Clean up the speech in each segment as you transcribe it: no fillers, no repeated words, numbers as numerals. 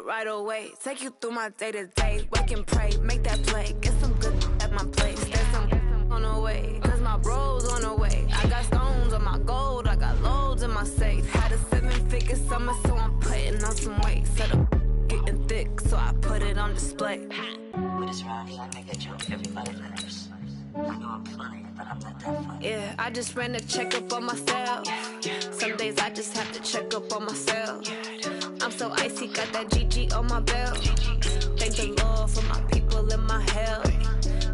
right away. Take you through my day-to-day. Wake and pray, make that play. Get some good at my place. There's some on the way, cause my bro's on the way. I got stones on my gold, I got loads in my safe. Had a 7-figure summer, so I'm putting on some weight. Set up getting thick, so I put it on display. With this round here, I make a joke, everybody laughs. I know I'm funny, but I'm not that funny. Yeah, I just ran a checkup on myself. Some days I just have to check up on myself. I'm so icy, got that GG on my belt. Thank the Lord for my people in my health.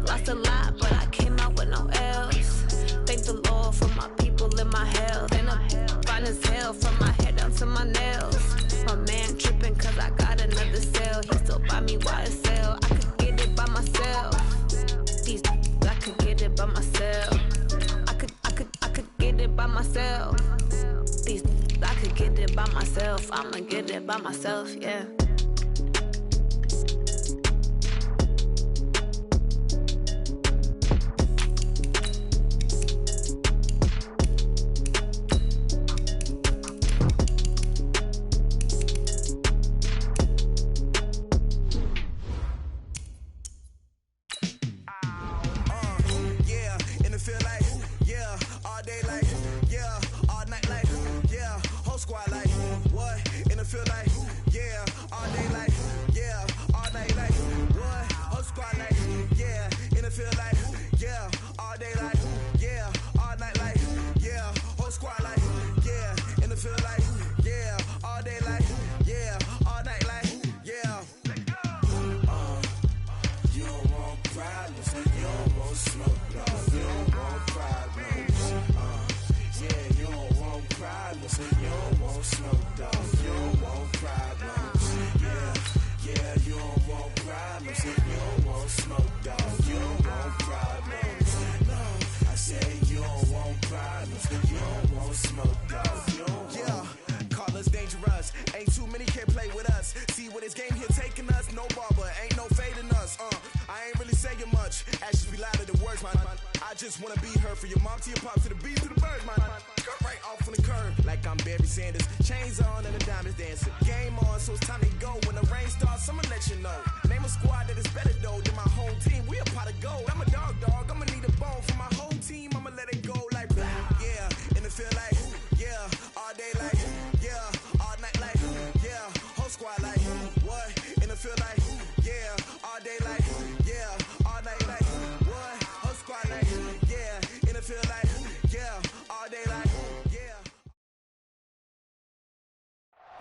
Lost a lot, but I came out with no else. Thank the Lord for my people in my health. And I'm fine as hell from my head down to my nails. My man tripping cause I got another cell. He still buy me YSL. I could get it by myself. These I could get it by myself. I could get it by myself. These I could get it by myself. I'ma get it by myself, yeah.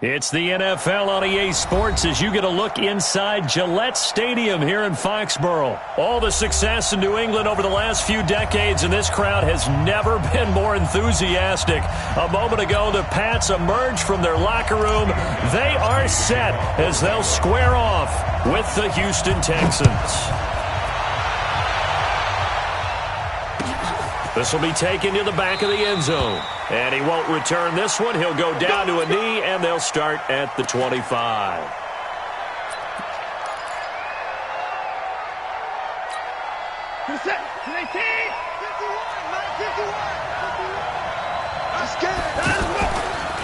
It's the NFL on EA Sports as you get a look inside Gillette Stadium here in Foxborough. All the success in New England over the last few decades, and this crowd has never been more enthusiastic. A moment ago, the Pats emerged from their locker room. They are set as they'll square off with the Houston Texans. This will be taken to the back of the end zone. And he won't return this one. He'll go down to a knee, and they'll start at the 25.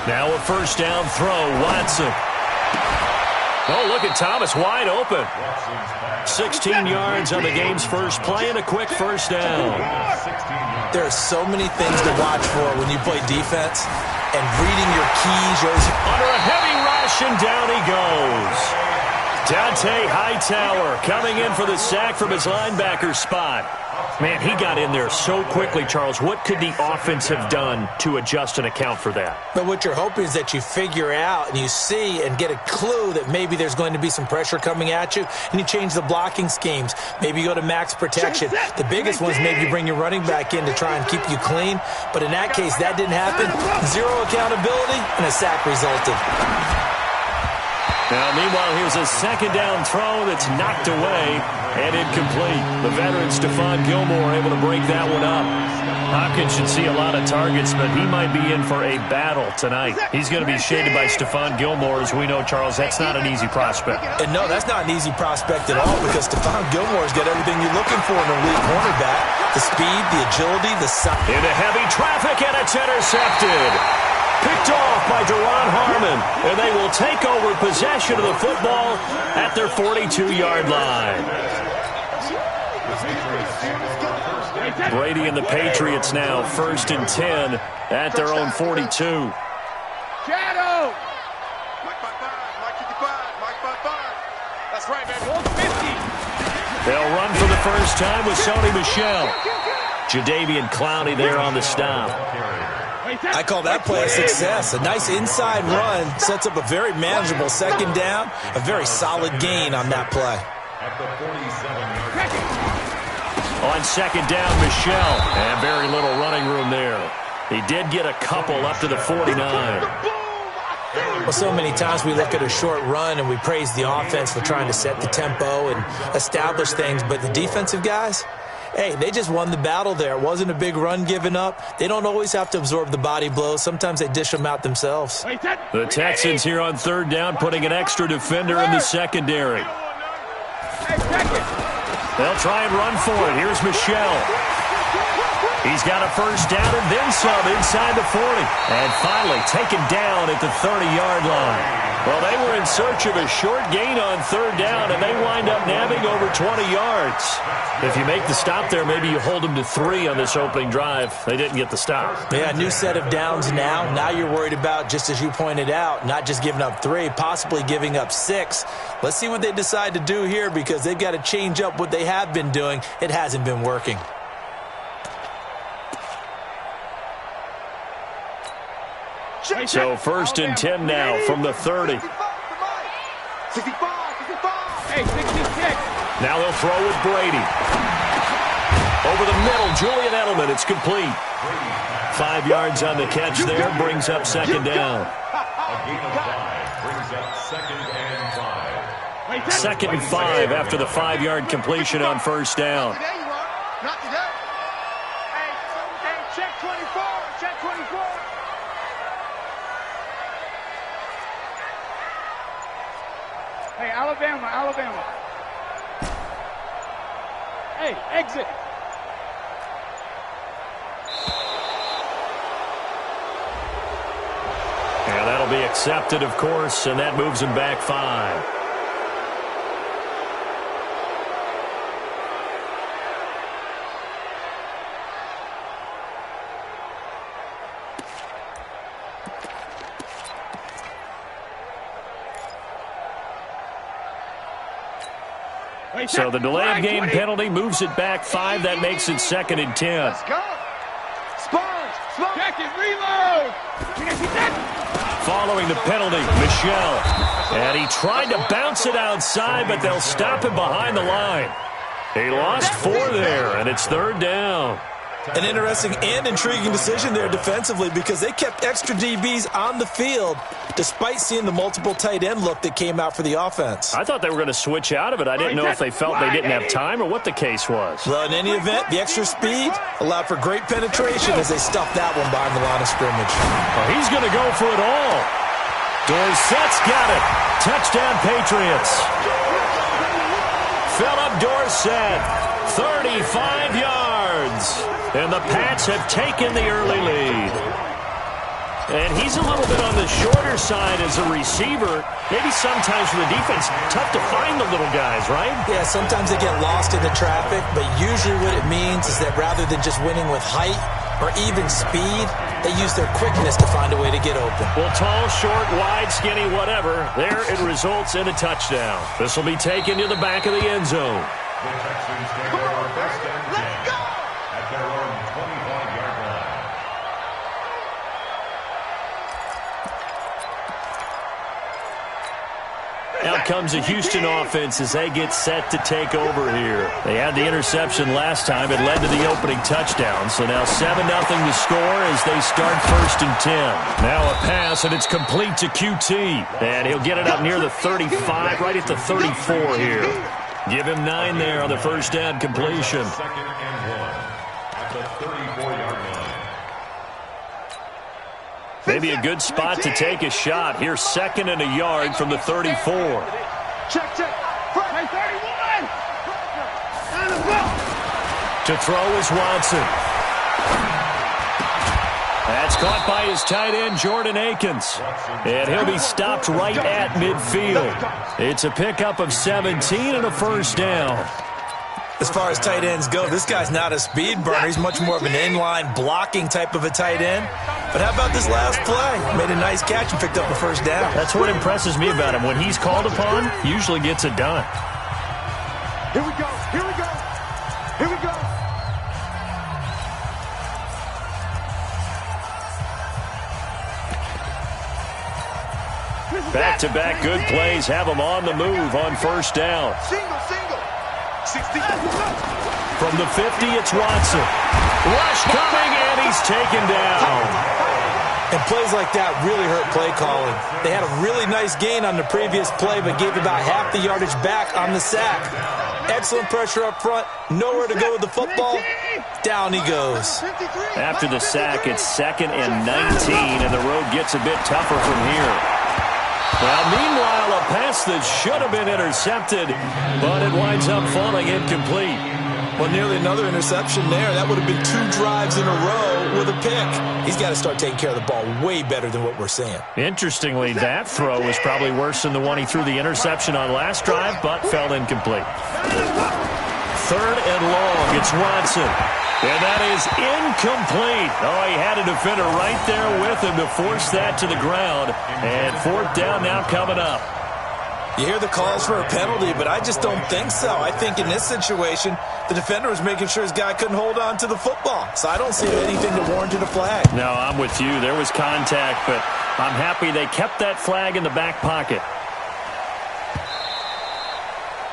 Now a first down throw, Watson. Oh, look at Thomas, wide open. 16 yards on the game's first play and a quick first down. There are so many things to watch for when you play defense, and reading your keys. Under a heavy rush, and down he goes. Dante Hightower coming in for the sack from his linebacker spot. Man, he got in there so quickly, Charles. What could the offense have done to adjust and account for that? But what you're hoping is that you figure out and you see and get a clue that maybe there's going to be some pressure coming at you, and you change the blocking schemes. Maybe you go to max protection. The biggest one's maybe you bring your running back in to try and keep you clean. But in that case, that didn't happen. Zero accountability, and a sack resulted. Now, meanwhile, here's a second down throw that's knocked away and incomplete. The veteran Stephon Gilmore able to break that one up. Hopkins should see a lot of targets, but he might be in for a battle tonight. He's going to be shaded by Stephon Gilmore. As we know, Charles, that's not an easy prospect. And no, that's not an easy prospect at all, because Stephon Gilmore's got everything you're looking for in an elite cornerback. The speed, the agility, the size. Into heavy traffic, and it's intercepted. Picked off by Deron Harmon. and they will take over possession of the football at their 42-yard line. Brady and the Patriots now 1st and 10 at their own 42. Shadow! Mike 55, Mike 55. That's right, man. Hold 50. They'll run for the first time with Sony Michel. Jadeveon Clowney there on the stop. I call that play a success. A nice inside run sets up a very manageable second down. A very solid gain on that play. On second down, Michel. And very little running room there. He did get a couple up to the 49. Well, so many times we look at a short run and we praise the offense for trying to set the tempo and establish things. But the defensive guys, hey, they just won the battle there. It wasn't a big run given up. They don't always have to absorb the body blows. Sometimes they dish them out themselves. The Texans here on third down putting an extra defender in the secondary. They'll try and run for it. Here's Michel. He's got a first down and then some inside the 40. And finally taken down at the 30-yard line. Well, they were in search of a short gain on third down, and they wind up nabbing over 20 yards. If you make the stop there, maybe you hold them to 3 on this opening drive. They didn't get the stop. Yeah, new set of downs now. Now you're worried about, just as you pointed out, not just giving up 3, possibly giving up 6. Let's see what they decide to do here because they've got to change up what they have been doing. It hasn't been working. So 1st and 10 now from the 30. 65. Hey, 66. Now they'll throw with Brady. Over the middle, Julian Edelman. It's complete. 5 yards on the catch there. Brings up second down. 2nd and 5 after the 5-yard completion on first down. Not today. Hey, check 24. Check 24. Hey, Alabama. Hey, exit. And that'll be accepted, of course, and that moves him back 5. So the delay of game penalty moves it back 5. That makes it 2nd and 10. Let's go. Sponge. Check it. Reload. Following the penalty, Michel. And he tried to bounce it outside, but they'll stop him behind the line. He lost 4 there, and it's 3rd down. An interesting and intriguing decision there defensively because they kept extra DBs on the field despite seeing the multiple tight end look that came out for the offense. I thought they were going to switch out of it. I didn't know if they felt they didn't have time or what the case was. Well, in any event, the extra speed allowed for great penetration as they stuffed that one behind the line of scrimmage. Well, he's going to go for it all. Dorsett's got it. Touchdown, Patriots. Philip Dorsett, 35 yards. And the Pats have taken the early lead. And he's a little bit on the shorter side as a receiver. Maybe sometimes for the defense, tough to find the little guys, right? Yeah, sometimes they get lost in the traffic, but usually what it means is that rather than just winning with height or even speed, they use their quickness to find a way to get open. Well, tall, short, wide, skinny, whatever, there it results in a touchdown. This will be taken to the back of the end zone. Come on, let's go. At their own 25-yard line. Out comes the Houston offense as they get set to take over here. They had the interception last time. It led to the opening touchdown. So now 7-0 to score as they start 1st and 10. Now a pass, and it's complete to QT. And he'll get it up near the 35, right at the 34 here. Give him 9 there on the first down completion. 2nd and 1 at the 34-yard line. Maybe a good spot to take a shot. Here's 2nd and a yard from the 34. Check. Hey, 31. To throw is Watson. That's caught by his tight end, Jordan Akins. And he'll be stopped right at midfield. It's a pickup of 17 and a first down. As far as tight ends go, this guy's not a speed burner. He's much more of an inline blocking type of a tight end. But how about this last play? Made a nice catch and picked up a first down. That's what impresses me about him. When he's called upon, he usually gets it done. Here we go. Here we go. Here we go. Back-to-back good plays have him on the move on first down. Single. 60. From the 50, it's Watson. Rush coming, and he's taken down. And plays like that really hurt play calling. They had a really nice gain on the previous play, but gave about half the yardage back on the sack. Excellent pressure up front. Nowhere to go with the football. Down he goes. After the sack, it's 2nd and 19, and the road gets a bit tougher from here. Well, meanwhile, a pass that should have been intercepted, but it winds up falling incomplete. Well, nearly another interception there. That would have been 2 drives in a row with a pick. He's got to start taking care of the ball way better than what we're seeing. Interestingly, that throw was probably worse than the one he threw the interception on last drive, but fell incomplete. 3rd and long. It's Watson. And that is incomplete. Oh, he had a defender right there with him to force that to the ground. And 4th down now coming up. You hear the calls for a penalty, but I just don't think so. I think in this situation, the defender was making sure his guy couldn't hold on to the football. So I don't see anything that warranted a flag. No, I'm with you. There was contact, but I'm happy they kept that flag in the back pocket.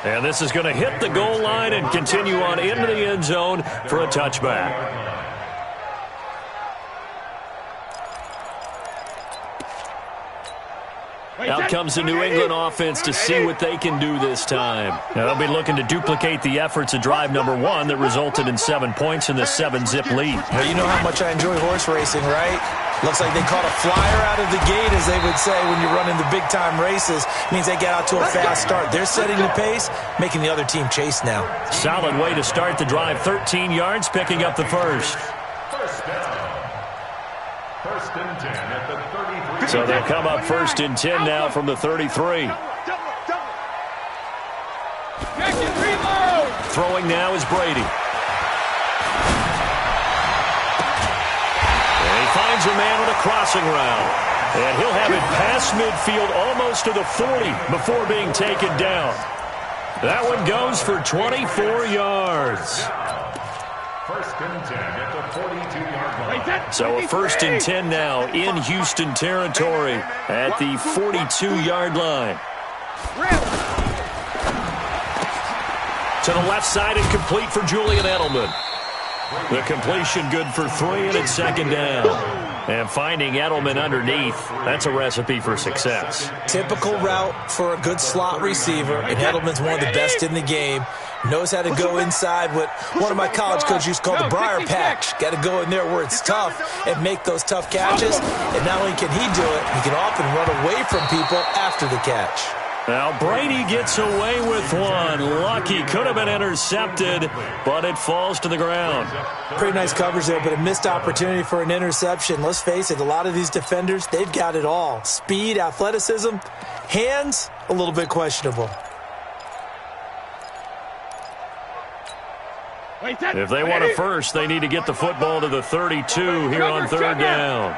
And this is going to hit the goal line and continue on into the end zone for a touchback. Out comes the New England offense to see what they can do this time. Now, they'll be looking to duplicate the efforts of drive number 1 that resulted in 7 points in the 7-zip lead. Now, you know how much I enjoy horse racing, right? Looks like they caught a flyer out of the gate, as they would say when you're running the big-time races. Means they get out to a fast start. They're setting the pace, making the other team chase now. Solid way to start the drive. 13 yards, picking up the first. First down. 1st and 10 at the 33. So they'll come up 1st and 10 now from the 33. Throwing now is Brady. Finds a man on a crossing route. And he'll have it past midfield almost to the 40 before being taken down. That one goes for 24 yards. 1st and 10 at the 42-yard line. So a 1st and 10 now in Houston territory at the 42-yard line. To the left side and complete for Julian Edelman. The completion good for 3, and it's 2nd down. And finding Edelman underneath, that's a recipe for success. Typical route for a good slot receiver, and Edelman's one of the best in the game. Knows how to go inside what one of my college coaches used to call the briar patch. Got to go in there where it's tough and make those tough catches. And not only can he do it, he can often run away from people after the catch. Now Brady gets away with one. Lucky, could have been intercepted, but it falls to the ground. Pretty nice coverage there, but a missed opportunity for an interception. Let's face it, a lot of these defenders, they've got it all. Speed, athleticism, hands, a little bit questionable. If they want a first, they need to get the football to the 32 here on 3rd down.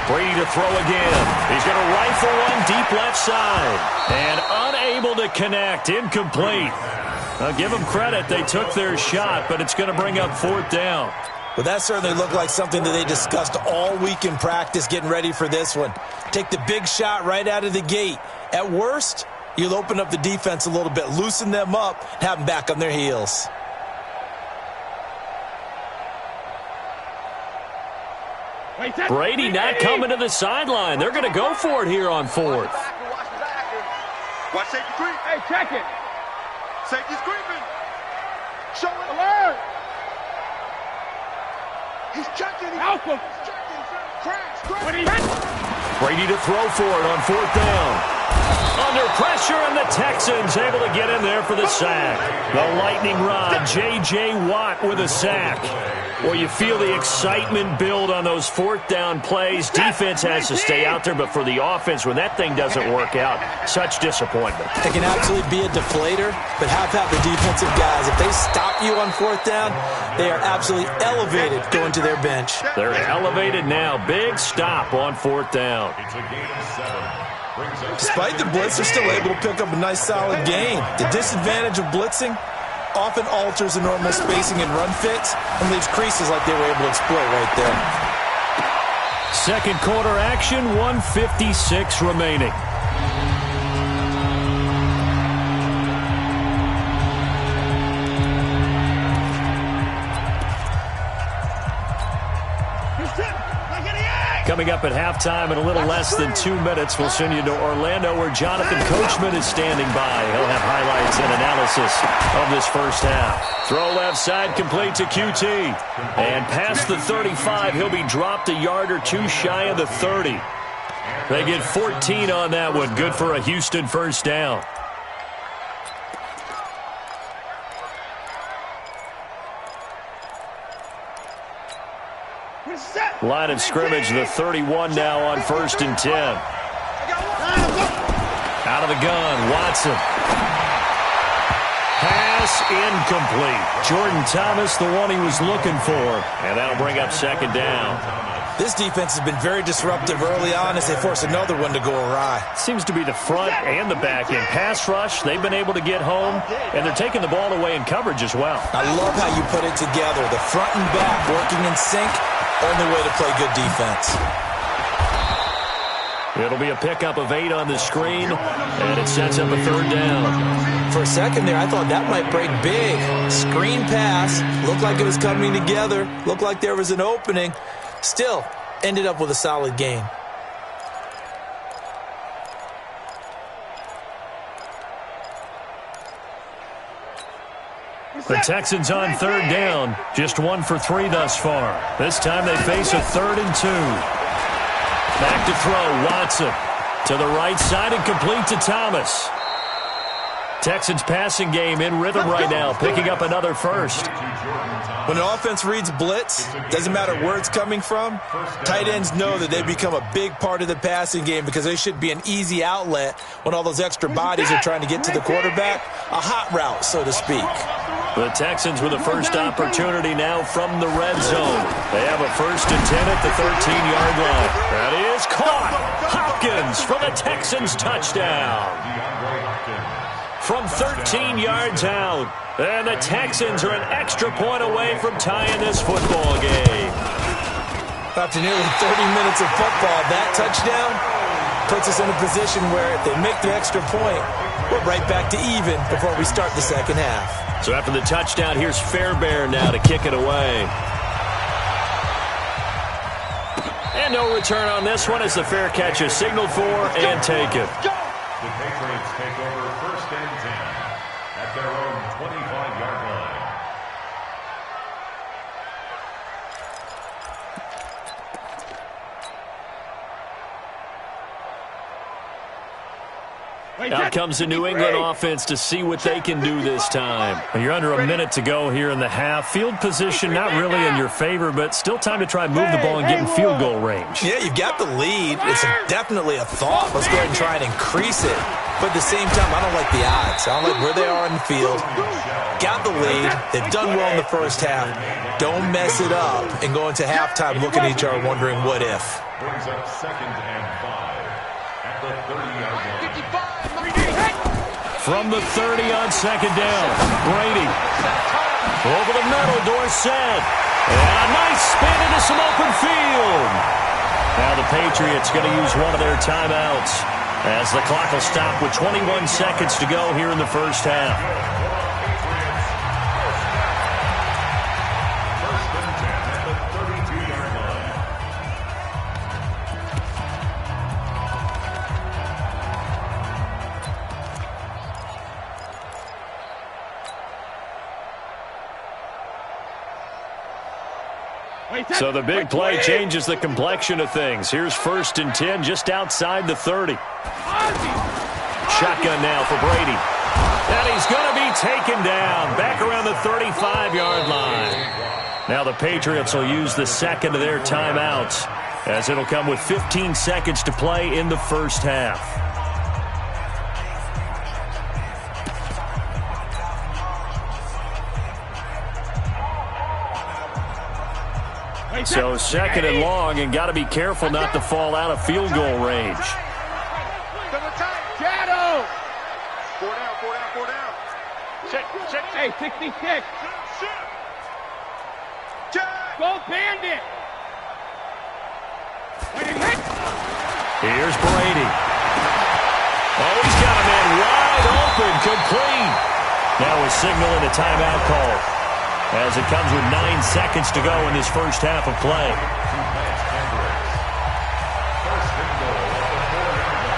Brady to throw again. He's going to rifle one deep left side. And unable to connect. Incomplete. I'll give them credit. They took their shot, but it's going to bring up 4th down. Well, that certainly looked like something that they discussed all week in practice getting ready for this one. Take the big shot right out of the gate. At worst, you'll open up the defense a little bit, loosen them up, and have them back on their heels. Brady not coming to the sideline. They're going to go for it here on 4th. Watch safety creep. Hey, check it. Safety's creeping. Show it. Alert. He's checking. Alpha. He's checking. Crash. Brady to throw for it on 4th down. Under pressure, and the Texans able to get in there for the sack. The lightning rod, J.J. Watt with a sack. Well, you feel the excitement build on those fourth down plays. Defense has to stay out there, but for the offense, when that thing doesn't work out, such disappointment. It can absolutely be a deflator, but how about the defensive guys? If they stop you on fourth down, they are absolutely elevated going to their bench. They're elevated now. Big stop on fourth down. Despite the blitz, they're still able to pick up a nice solid gain. The disadvantage of blitzing often alters the normal spacing and run fits and leaves creases like they were able to exploit right there. Second quarter action, 1:56 remaining. Coming up at halftime in a little less than 2 minutes, we'll send you to Orlando where Jonathan Coachman is standing by. He'll have highlights and analysis of this first half. Throw left side complete to QT. And past the 35, he'll be dropped a yard or two shy of the 30. They get 14 on that one. Good for a Houston first down. Line of scrimmage, the 31 now on 1st and 10. Out of the gun, Watson. Pass incomplete. Jordan Thomas, the one he was looking for. And that'll bring up second down. This defense has been very disruptive early on as they force another one to go awry. Seems to be the front and the back end. Pass rush, they've been able to get home, and they're taking the ball away in coverage as well. I love how you put it together. The front and back working in sync. Only way to play good defense. It'll be a pickup of 8 on the screen, and it sets up a third down. For a second there, I thought that might break big. Screen pass. Looked like it was coming together. Looked like there was an opening. Still, ended up with a solid gain. The Texans on third down, just 1 for 3 thus far. This time they face a 3rd and 2. Back to throw, Watson. To the right side and complete to Thomas. Texans passing game in rhythm right now, picking up another first. When an offense reads blitz, doesn't matter where it's coming from, tight ends know that they become a big part of the passing game because they should be an easy outlet when all those extra bodies are trying to get to the quarterback. A hot route, so to speak. The Texans with the first opportunity now from the red zone. They have a 1st and 10 at the 13-yard line. That is caught. Hopkins for the Texans touchdown. From 13 yards out. And the Texans are an extra point away from tying this football game. After nearly 30 minutes of football, that touchdown puts us in a position where if they make the extra point, we're right back to even before we start the second half. So after the touchdown, here's Fairbairn now to kick it away. And no return on this one as the fair catch is signaled for and taken. The Patriots take over 1st and 10 at their own 25-yard line. Out comes the New England offense to see what they can do this time. You're under a minute to go here in the half. Field position not really in your favor, but still time to try and move the ball and get in field goal range. Yeah, you've got the lead. It's definitely a thought. Let's go ahead and try and increase it. But at the same time, I don't like the odds. I don't like where they are in the field. Got the lead. They've done well in the first half. Don't mess it up and go into halftime looking at each other wondering what if. Brings up 2nd and 5 at the 30-yard line. From the 30 on 2nd down, Brady. Over the middle, Dorsett. And a nice spin into some open field. Now the Patriots going to use one of their timeouts as the clock will stop with 21 seconds to go here in the first half. So the big play changes the complexion of things. Here's 1st and 10 just outside the 30. Shotgun now for Brady. And he's going to be taken down back around the 35-yard line. Now the Patriots will use the second of their timeouts, as it'll come with 15 seconds to play in the first half. So second and long, and got to be careful not to fall out of field goal range. Shadow! 4 down. Check. Hey, 66. Check. Go Bandit. Here's Brady. Oh, he's got a man wide open, complete. Now a signal and a timeout call, as it comes with 9 seconds to go in this first half of play. First and goal at the 4-yard line.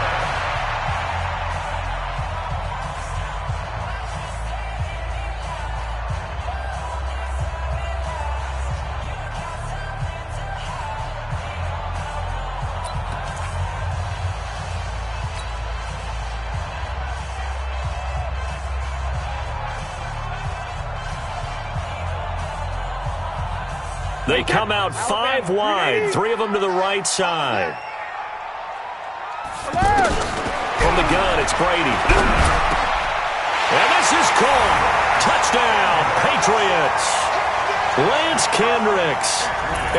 They come out 5 wide, 3 of them to the right side. From the gun, it's Brady. And this is caught. Touchdown, Patriots. Lance Kendricks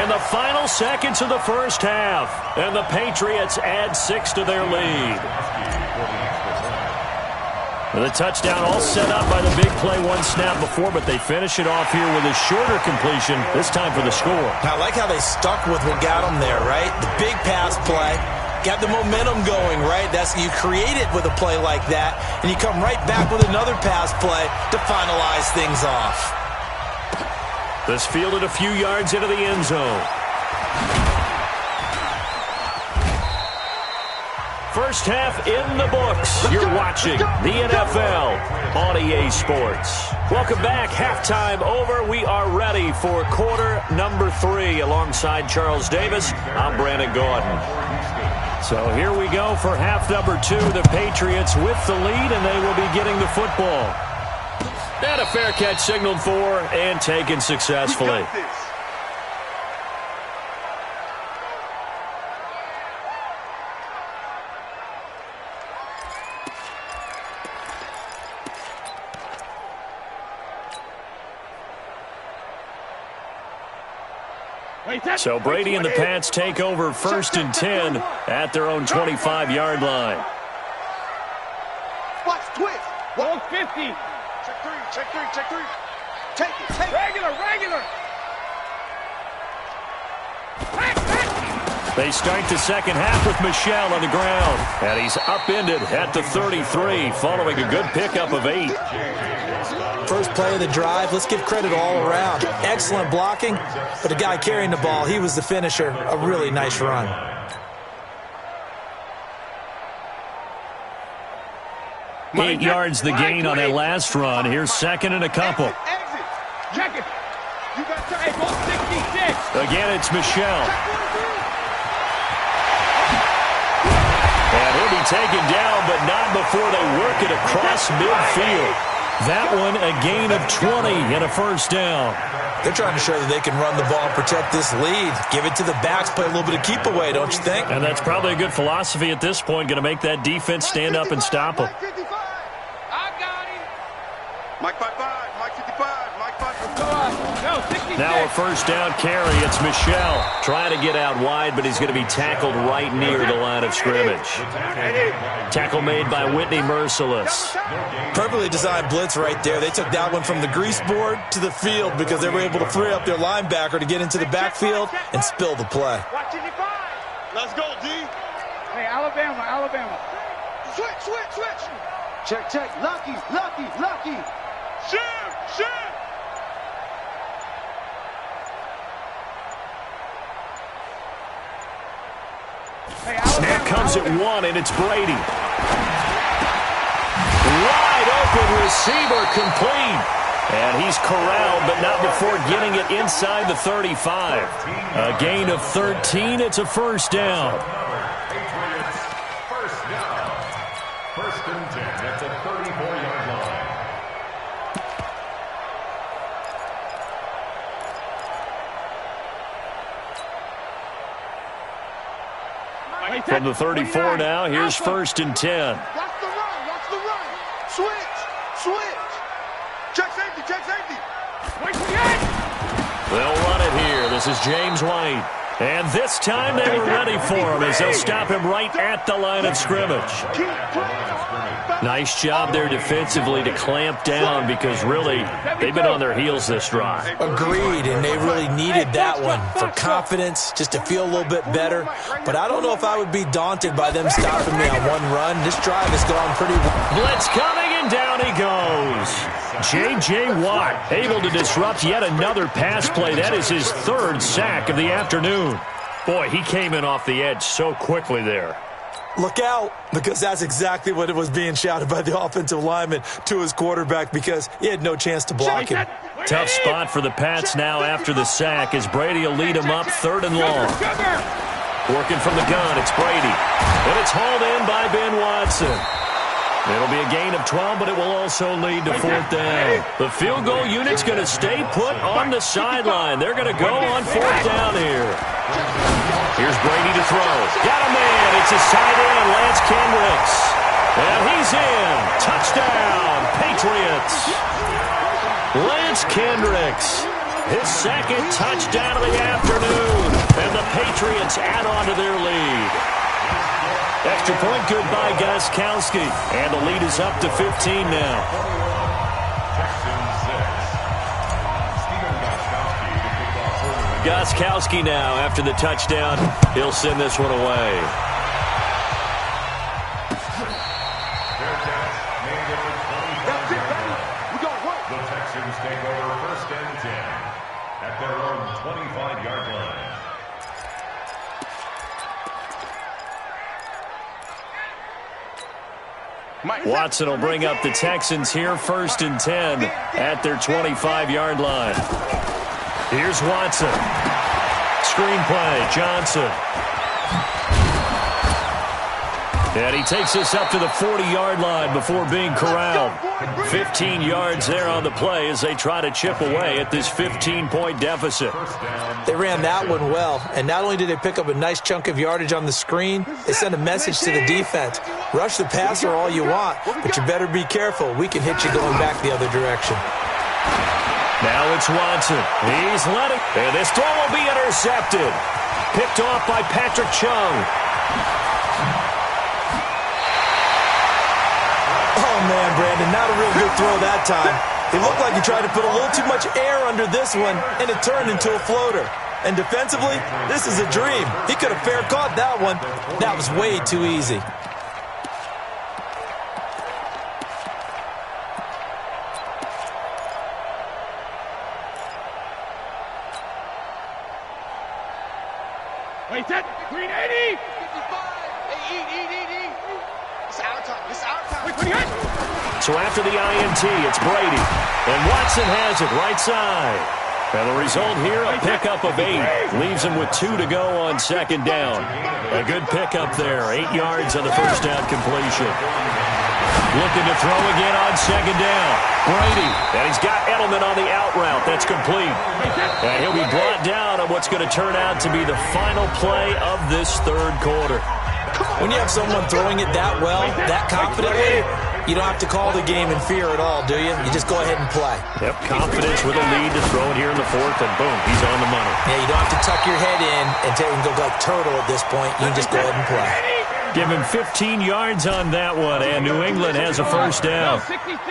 in the final seconds of the first half. And the Patriots add 6 to their lead. The touchdown all set up by the big play one snap before, but they finish it off here with a shorter completion, this time for the score. I like how they stuck with what got them there, right? The big pass play, got the momentum going, right? You create it with a play like that, and you come right back with another pass play to finalize things off. This fielded a few yards into the end zone. First half in the books. You're watching the NFL on EA Sports. Welcome back. Halftime over. We are ready for quarter number 3. Alongside Charles Davis, I'm Brandon Gordon. So here we go for half number 2. The Patriots with the lead, and they will be getting the football. And a fair catch signaled for and taken successfully. So Brady and the Pats take over 1st and 10 at their own 25-yard line. Watch, twist. Hold 50. Check three. Take it. Regular. They start the second half with Michel on the ground. And he's upended at the 33 following a good pickup of 8. First play of the drive, let's give credit all around. Excellent blocking, but the guy carrying the ball, he was the finisher. A really nice run. Eight yards the gain on that last run. Here's second and a couple. Check it. You got hey, go 66. Again, it's Michel. And he'll be taken down, but not before they work it across midfield. That one, a gain of 20 and a first down. They're trying to show that they can run the ball and protect this lead. Give it to the backs, play a little bit of keep away, don't you think? And that's probably a good philosophy at this point, going to make that defense stand up and stop them. I got him. Mike 55, Mike 55, Mike 55. No, 66. Now a first down carry. It's Michel trying to get out wide, but he's going to be tackled right near the line of scrimmage. Tackle made by Whitney Merciless. Perfectly designed blitz right there. They took that one from the grease board to the field because they were able to free up their linebacker to get into the backfield and spill the play. Let's go, D. Hey, Alabama. Switch. Check. Lucky. Shoot. Hey, Snap comes at 1, and it's Brady. Wide open receiver, complete. And he's corralled, but not before getting it inside the 35. A gain of 13. It's a first down. First down. 1st and 10. From the 34 now, here's 1st and 10. Watch the run. Watch the run. Switch. Check safety. They'll run it here. This is James White. And this time they were ready for him as they'll stop him right at the line of scrimmage. Nice job there defensively to clamp down because really they've been on their heels this drive. Agreed, and they really needed that one for confidence, just to feel a little bit better. But I don't know if I would be daunted by them stopping me on one run. This drive has gone pretty well. Blitz coming, and down he goes. J.J. Watt able to disrupt yet another pass play. That is his 3rd sack of the afternoon. Boy, he came in off the edge so quickly there. Look out, because that's exactly what it was being shouted by the offensive lineman to his quarterback because he had no chance to block him. Tough spot for the Pats now after the sack as Brady will lead him up 3rd and long. Working from the gun, it's Brady. And it's hauled in by Ben Watson. It'll be a gain of 12, but it will also lead to 4th down. The field goal unit's going to stay put on the sideline. They're going to go on 4th down here. Here's Brady to throw. Got a man. It's a side end, Lance Kendricks. And he's in. Touchdown, Patriots. Lance Kendricks, his 2nd touchdown of the afternoon. And the Patriots add on to their lead. Extra point good by Gostkowski. And the lead is up to 15 now. Gostkowski now after the touchdown. He'll send this one away. The Texans take over 1st and 10 at their own 25-yard line. Watson will bring up the Texans here 1st and 10 at their 25-yard line. Here's Watson. Screenplay, Johnson. And he takes this up to the 40-yard line before being corralled. 15 yards there on the play as they try to chip away at this 15-point deficit. They ran that one well, and not only did they pick up a nice chunk of yardage on the screen, they sent a message to the defense. Rush the passer all you want, but you better be careful. We can hit you going back the other direction. Now it's Watson. He's letting. And this throw will be intercepted. Picked off by Patrick Chung. Oh, man, Brandon, not a real good throw that time. It looked like he tried to put a little too much air under this one, and it turned into a floater. And defensively, this is a dream. He could have fair caught that one. That was way too easy. Wait, that green 80. 55. Hey, eat. It's our time. So after the INT, it's Brady. And Watson has it right side. And the result here, a pickup of 8. Leaves him with 2 to go on 2nd down. A good pickup there. 8 yards on the 1st down completion. Looking to throw again on 2nd down. Brady. And he's got Edelman on the out route. That's complete. And he'll be brought down on what's going to turn out to be the final play of this 3rd quarter. When you have someone throwing it that well, that confidently, you don't have to call the game in fear at all, do you? You just go ahead and play. Yep, confidence with a lead to throw it here in the 4th, and boom, he's on the money. Yeah, you don't have to tuck your head in and go like turtle at this point. You can just go ahead and play. Give him 15 yards on that one, and New England has a 1st down.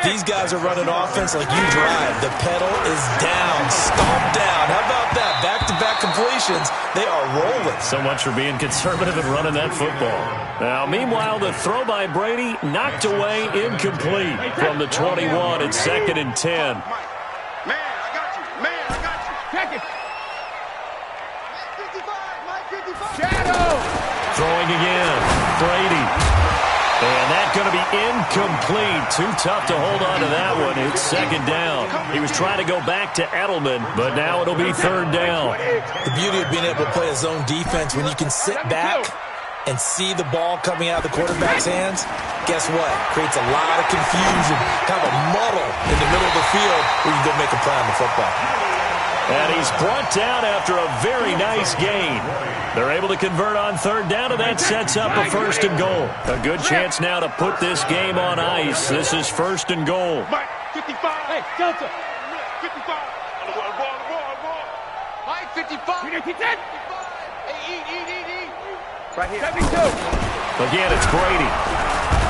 These guys are running offense like you drive. The pedal is down, stomp down. How about that? Back-to-back completions. They are rolling. So much for being conservative and running that football. Now, meanwhile, the throw by Brady knocked away, incomplete from the 21. It's 2nd and 10. Man, I got you. Check it. Mike 55. Shadow. Throwing again. Brady. And that's going to be incomplete. Too tough to hold on to that one. It's 2nd down. He was trying to go back to Edelman, but now it'll be 3rd down. The beauty of being able to play a zone defense when you can sit back and see the ball coming out of the quarterback's hands, guess what? Creates a lot of confusion, kind of a muddle in the middle of the field where you can go make a play on the football. And he's brought down after a very nice gain. They're able to convert on third down, and that sets up a first and goal. A good chance now to put this game on ice. This is first and goal. Mike, 55. Hey, Delta. 55. Mike, 55. Eat. Right here. 72. Again, it's Brady.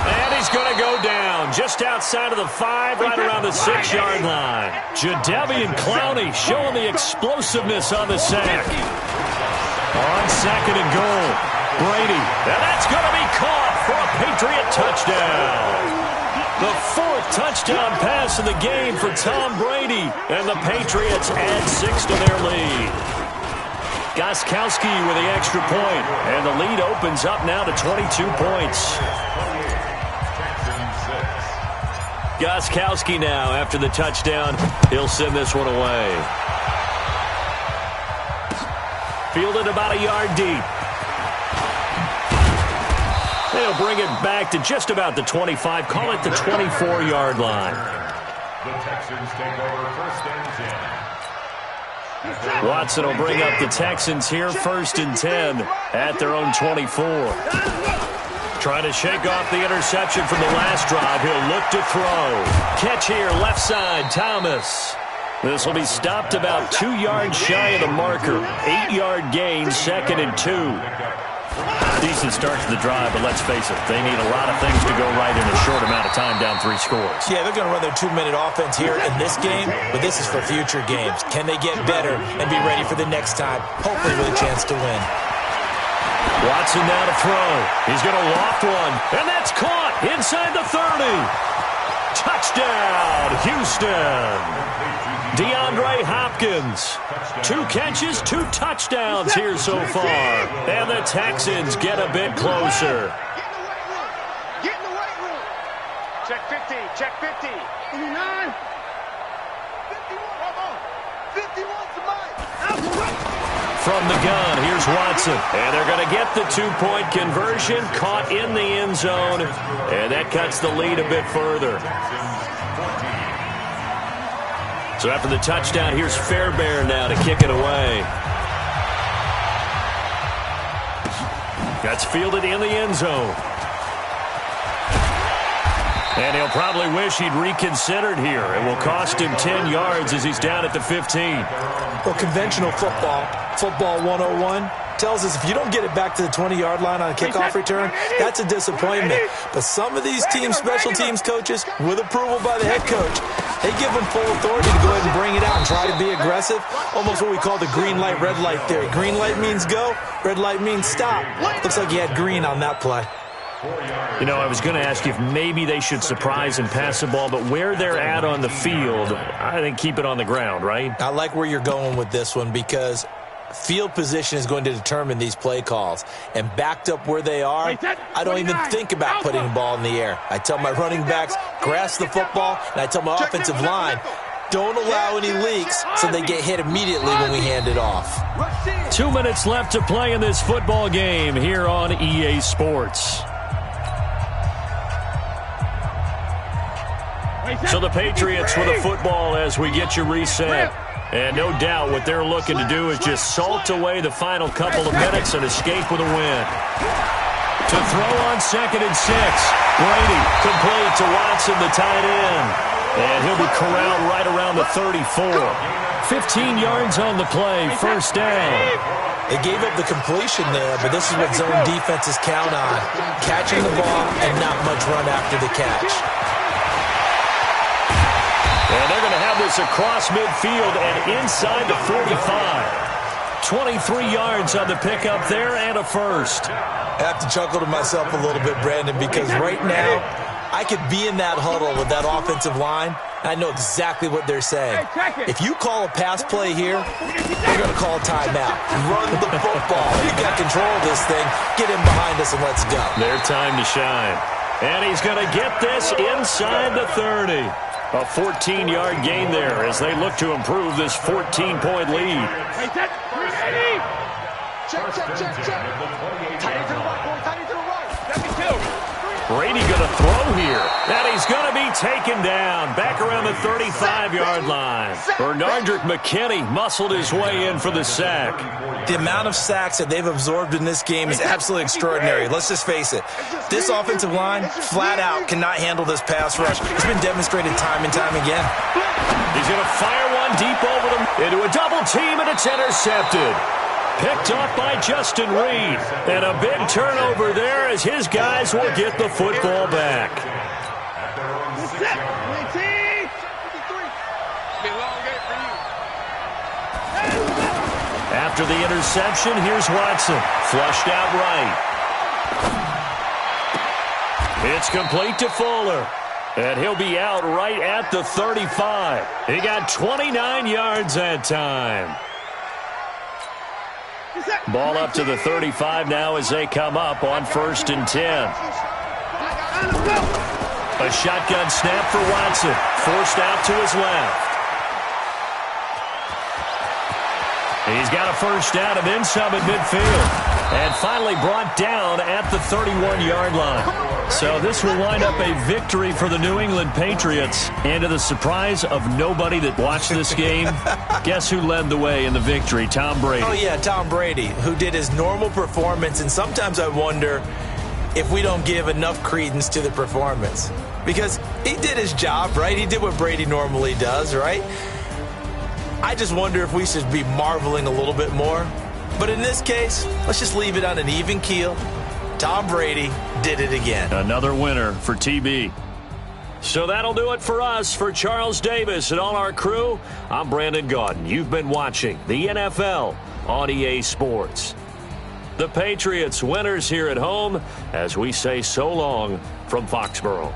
And he's going to go down just outside of the 5, right around the 6-yard line. Jadeveon Clowney showing the explosiveness on the sack. On second and goal, Brady. And that's going to be caught for a Patriot touchdown. The 4th touchdown pass of the game for Tom Brady. And the Patriots add 6 to their lead. Gostkowski with the extra point. And the lead opens up now to 22 points. Gostkowski now after the touchdown. He'll send this one away. Fielded about a yard deep. They'll bring it back to just about the 25. Call it the 24-yard line. The Texans take over first and 10. Watson will bring up the Texans here first and 10 at their own 24. Trying to shake off the interception from the last drive. He'll look to throw. Catch here, left side, Thomas. This will be stopped about 2 yards shy of the marker. 8-yard gain, second and 2. Decent start to the drive, but let's face it, they need a lot of things to go right in a short amount of time, down 3 scores. Yeah, they're going to run their 2-minute offense here in this game, but this is for future games. Can they get better and be ready for the next time, hopefully with a chance to win? Watson now to throw. He's going to loft one, and that's caught inside the 30. Touchdown, Houston. DeAndre Hopkins. 2 catches, 2 touchdowns here so far. And the Texans get a bit closer. Get in the weight room. Check 50. Check 50. 59. 51. Come on. 51 tonight. From the gun, here's Watson. And they're going to get the 2-point conversion. Caught in the end zone. And that cuts the lead a bit further. So after the touchdown, here's Fairbairn now to kick it away. That's fielded in the end zone. And he'll probably wish he'd reconsidered here. It will cost him 10 yards as he's down at the 15. Well, conventional football 101, tells us if you don't get it back to the 20-yard line on a kickoff return, that's a disappointment. But some of these team special teams coaches, with approval by the head coach, they give them full authority to go ahead and bring it out and try to be aggressive. Almost what we call the green light, red light theory. Green light means go, red light means stop. Looks like he had green on that play. You know, I was going to ask you if maybe they should surprise and pass the ball, but where they're at on the field, I think keep it on the ground, right? I like where you're going with this one because field position is going to determine these play calls. And backed up where they are, I don't even think about putting the ball in the air. I tell my running backs, grasp the football, and I tell my offensive line, don't allow any leaks so they get hit immediately when we hand it off. 2 minutes left to play in this football game here on EA Sports. So the Patriots with a football as we get you reset. And no doubt what they're looking to do is just salt away the final couple of minutes and escape with a win. To throw on second and 6. Brady complete to Watson, the tight end. And he'll be corralled right around the 34. 15 yards on the play, first down. They gave up the completion there, but this is what zone defenses count on. Catching the ball and not much run after the catch. And they're going to have this across midfield and inside the 45. 23 yards on the pickup there and a first. I have to chuckle to myself a little bit, Brandon, because right now I could be in that huddle with that offensive line, and I know exactly what they're saying. If you call a pass play here, we're going to call a timeout. Run the football. We've got control of this thing. Get in behind us and let's go. Their time to shine. And he's going to get this inside the 30. A 14-yard gain there as they look to improve this 14-point lead. Check. Tight end to the right, boy. Tight end to the right. 72. Brady going to throw here. And he's going to be taken down back around the 35-yard line. Bernardrick McKinney muscled his way in for the sack. The amount of sacks that they've absorbed in this game is absolutely extraordinary. Let's just face it. This offensive line, flat out, cannot handle this pass rush. It's been demonstrated time and time again. He's going to fire one deep over them into a double team, and it's intercepted. Picked off by Justin Reed. And a big turnover there as his guys will get the football back. After the interception, here's Watson. Flushed out right. It's complete to Fuller. And he'll be out right at the 35. He got 29 yards that time. Ball up to the 35 now as they come up on 1st and 10. A shotgun snap for Watson. Forced out to his left. He's got a first down and then some at midfield. And finally brought down at the 31-yard line. So this will wind up a victory for the New England Patriots. And to the surprise of nobody that watched this game, guess who led the way in the victory? Tom Brady. Oh, yeah, Tom Brady, who did his normal performance. And sometimes I wonder if we don't give enough credence to the performance. Because he did his job, right? He did what Brady normally does, right? I just wonder if we should be marveling a little bit more. But in this case, let's just leave it on an even keel. Tom Brady did it again. Another winner for TB. So that'll do it for us. For Charles Davis and all our crew, I'm Brandon Gaudin. You've been watching the NFL on EA Sports. The Patriots winners here at home as we say so long from Foxborough.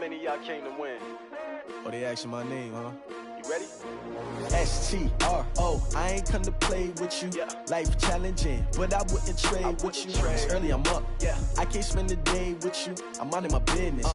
many of y'all came to win? Oh, they asking my name, huh? You ready? STRO, I ain't come to play with you. Life challenging, but I wouldn't trade with you. It's early, I'm up. I can't spend the day with you. I'm minding my business.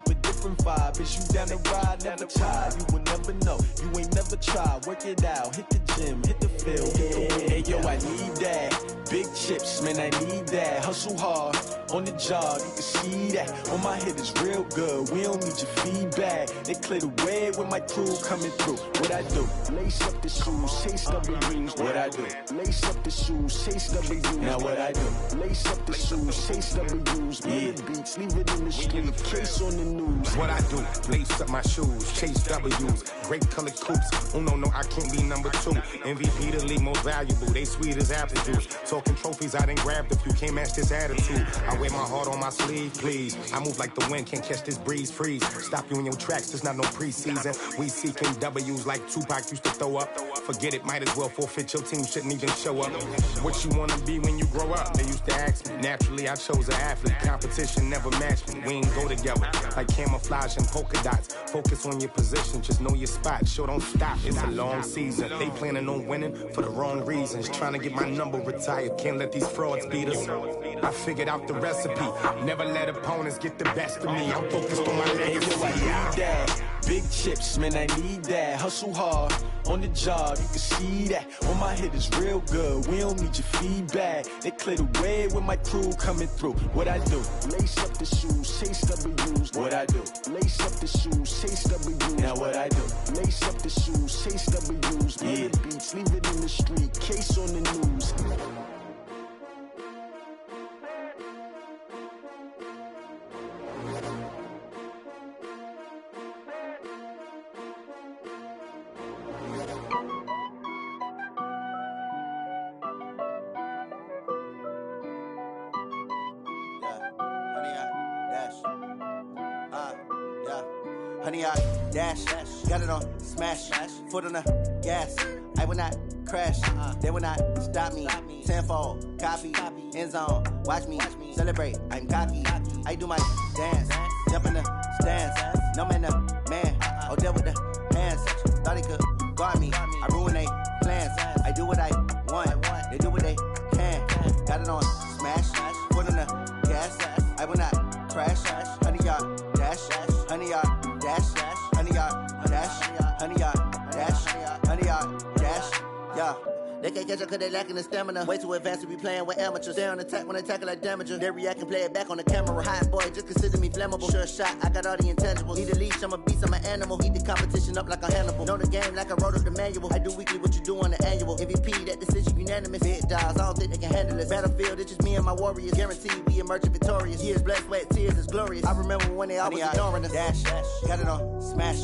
With different vibe, is you down the ride, never tired. You will never know, you ain't never tried. Work it out, hit the gym, hit the field, hit the win. Hey yo, I need that. Big chips, man, I need that. Hustle hard, on the job, you can see that. On my head is real good, we don't need your feedback. They clear the way with my crew coming through. What I do? Lace up the shoes, chase W's. What I do? Lace up the shoes, chase W's. Now what I do? Lace up the shoes, chase W's. Bring the beats, leave it in the street, case on the news. What I do, lace up my shoes, chase W's, great colored coops. Oh no, I can't be number 2. MVP the league most valuable, they sweet as apple juice. Talking trophies, I done grabbed a few, can't match this attitude. I wear my heart on my sleeve, please. I move like the wind, can't catch this breeze, freeze. Stop you in your tracks, there's not no preseason. We seeking W's like Tupac used to throw up. Forget it, might as well forfeit, your team shouldn't even show up. What you wanna be when you grow up? They used to ask me. Naturally, I chose an athlete, competition never matched me. We ain't go together, like camouflage and polka dots. Focus on your position, just know your spot. Sure, don't stop, it's a long season. They planning on winning for the wrong reasons. Trying to get my number retired, can't let these frauds beat us. I figured out the recipe, never let opponents get the best of me. I'm focused on my legacy. I need that. Big chips, man, I need that. Hustle hard, on the job, you can see that. On my head is real good, we don't need your feedback. They clear the way with my crew coming through. What I do? Lace up the shoes, chase W's. What I do? Lace up the shoes, chase W's. Now what I do? Lace up the shoes, chase W's. Bring the beats, leave it in the street, case on the news. Honey, I dash, got it on smash, foot on the gas. I will not crash, they will not stop me. Tenfold, copy, end zone, watch me celebrate. I'm cocky, I do my dance, jump in the stands. No man, man, oh there with the hands. Thought he could guard me, I ruin they plans. I do what I want, they do what they can. Got it on smash, foot on the gas. I will not crash, honey, y'all dash, honey, y'all dash, honey, y'all dash, honey, y'all dash, honey, y'all dash, yeah. They can't catch up cause they lacking the stamina. Way too advanced to be playing with amateurs. Stay on attack when they tackle like damager. They react and play it back on the camera. Hot boy, just consider me flammable. Sure shot, I got all the intangibles. Need a leash, I'm a beast, I'm an animal. Eat the competition up like a Hannibal. Know the game like I wrote up the manual. I do weekly what you do on the annual. MVP, that decision unanimous. Big dogs, I don't think they can handle this. Battlefield, it's just me and my warriors. Guaranteed we emerge victorious. Years, blood, sweat, tears, is glorious. I remember when they always ignoring us. Dash, got it on smash,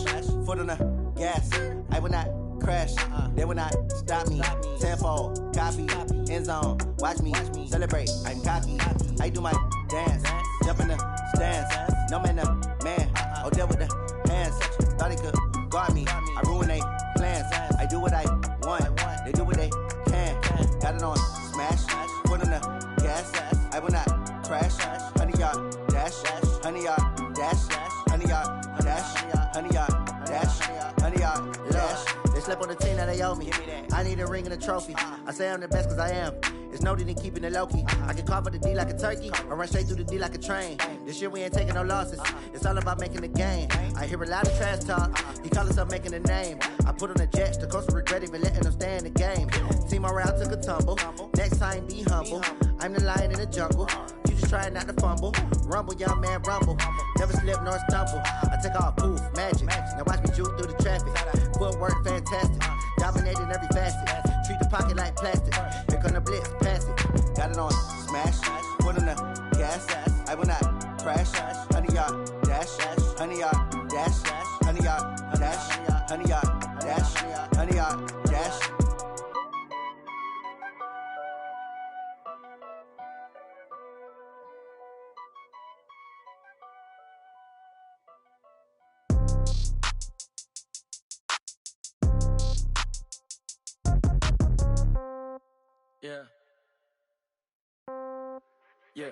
foot on the gas. I will not crash, they will not stop me. Tenfold, copy, end zone, watch me celebrate. I'm cocky, I do my dance, jump in the stands. No man, man, oh there with the hands. Thought he could guard me, I ruin they plans. I do what I want, they do what they can. Got it on smash, foot on the gas. I will not crash, honey, y'all dash, honey, y'all dash, honey, y'all dash, honey, y'all dash, honey, y'all dash. They slept on the team that they owe me. I need a ring and a trophy. I say I'm the best cause I am. It's no need in keeping it low-key. I can carve up the D like a turkey or run straight through the D like a train. This year we ain't taking no losses. It's all about making the game. I hear a lot of trash talk. He call himself making a name. I put on the Jets. The coach will regret even letting them stay in the game. Team around took a tumble. Next time be humble. I'm the lion in the jungle. You just try not to fumble. Rumble, young man, rumble. Never slip nor stumble. I take off, poof, magic. Now watch me juke through the traffic. Footwork fantastic. Dominating every facet. Treat the pocket like plastic. Here come the blitz, pass it. Got it on smash. Foot on the gas. I will not crash. Honey, y'all dash. Honey, y'all dash. Honey, y'all dash. 100 yard dash, 100 yard dash. Yeah. Yeah.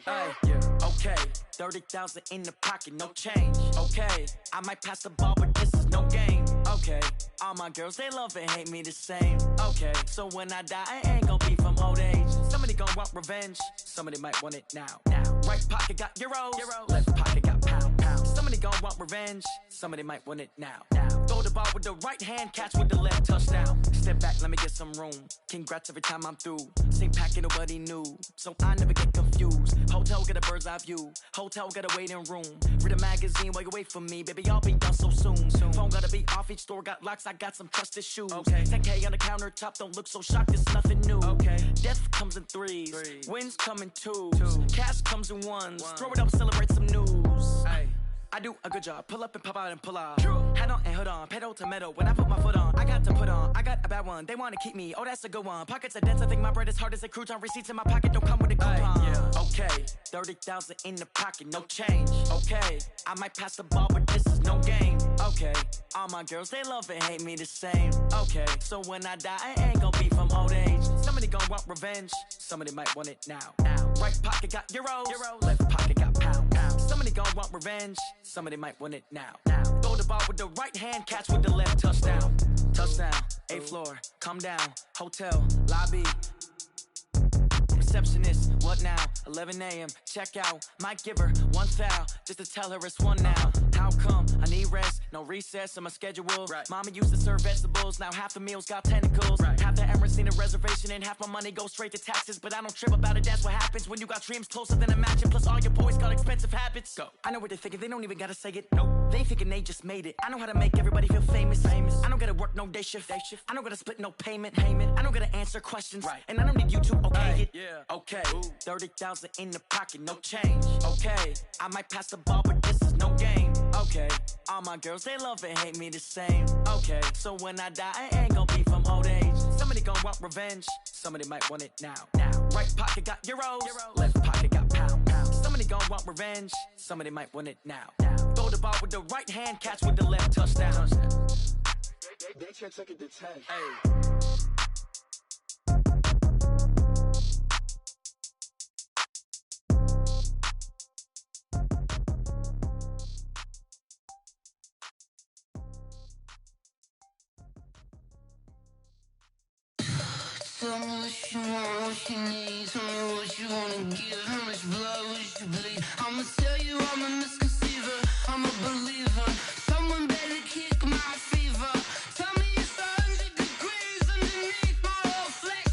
Hey, yeah. Okay. 30,000 in the pocket, no change. Okay. I might pass the ball, but this is no game. Okay. All my girls, they love and hate me the same. Okay. So when I die, I ain't gonna be from old age. Somebody gonna want revenge. Somebody might want it now. Right pocket got euros. Left pocket got pound. Somebody gonna want revenge. Somebody might want it now. Throw the ball with the right hand, catch with the left, touchdown. Step back, let me get some room. Congrats every time I'm through. Same packet, nobody knew, so I never get confused. Hotel got a bird's eye view. Hotel got a waiting room. Read a magazine while you wait for me, baby. I'll be done so soon. Phone gotta be off, each store got locks. I got some trusted shoes. Okay. 10K on the countertop, don't look so shocked. It's nothing new. Okay. Death comes in threes. Wins come in twos. Cash comes in ones. Throw it up, celebrate some news. Ay. I do a good job, pull up and pop out and pull out. Head on and hood on, pedal to metal. When I put my foot on, I got to put on. I got a bad one, they wanna keep me. Oh, that's a good one. Pockets are dense, I think my bread is hard as a crouton. Receipts in my pocket don't come with a coupon. Yeah. Okay, 30,000 in the pocket, no change. Okay, I might pass the ball, but this is no game. Okay, all my girls, they love and hate me the same. Okay, so when I die, I ain't gonna be from old age. Somebody gonna want revenge. Somebody might want it now. Right pocket got euros. Left pocket got pound. Somebody gonna want revenge. Somebody might want it now. Throw the ball with the right hand, catch with the left, touchdown. Touchdown, 8th floor, come down, hotel, lobby. Receptionist, what now? 11 a.m., check out. Might give her one foul, just to tell her it's one now. How come? I need rest, no recess in my schedule. Right. Mama used to serve vegetables, now half the meals got tentacles. Right. Half the Emirates need a reservation and half my money goes straight to taxes. But I don't trip about it, that's what happens when you got dreams closer than a match. And plus all your boys got expensive habits. Go. I know what they're thinking, they don't even gotta say it. Nope. They thinking they just made it. I know how to make everybody feel famous. I don't gotta work no day shift. I don't gotta split no payment. I don't gotta answer questions. Right. And I don't need you to okay it. Yeah. Okay, 30,000 in the pocket, no change. Okay, I might pass the ball, but this is no game. Okay, all my girls, they love and hate me the same. Okay, so when I die, I ain't gonna be from old age. Somebody gonna want revenge. Somebody might want it now. Right pocket got euros. Left pocket got pound. Somebody gonna want revenge. Somebody might want it now. Throw the ball with the right hand, catch with the left, touchdown. They can't take it to 10. Hey. Tell me what you want, what you need. Tell me what you wanna give. How much blood would you bleed? I'ma tell you I'm a misconceiver. I'm a believer. Someone better kick my fever. Tell me it's 100 degrees underneath my whole flesh.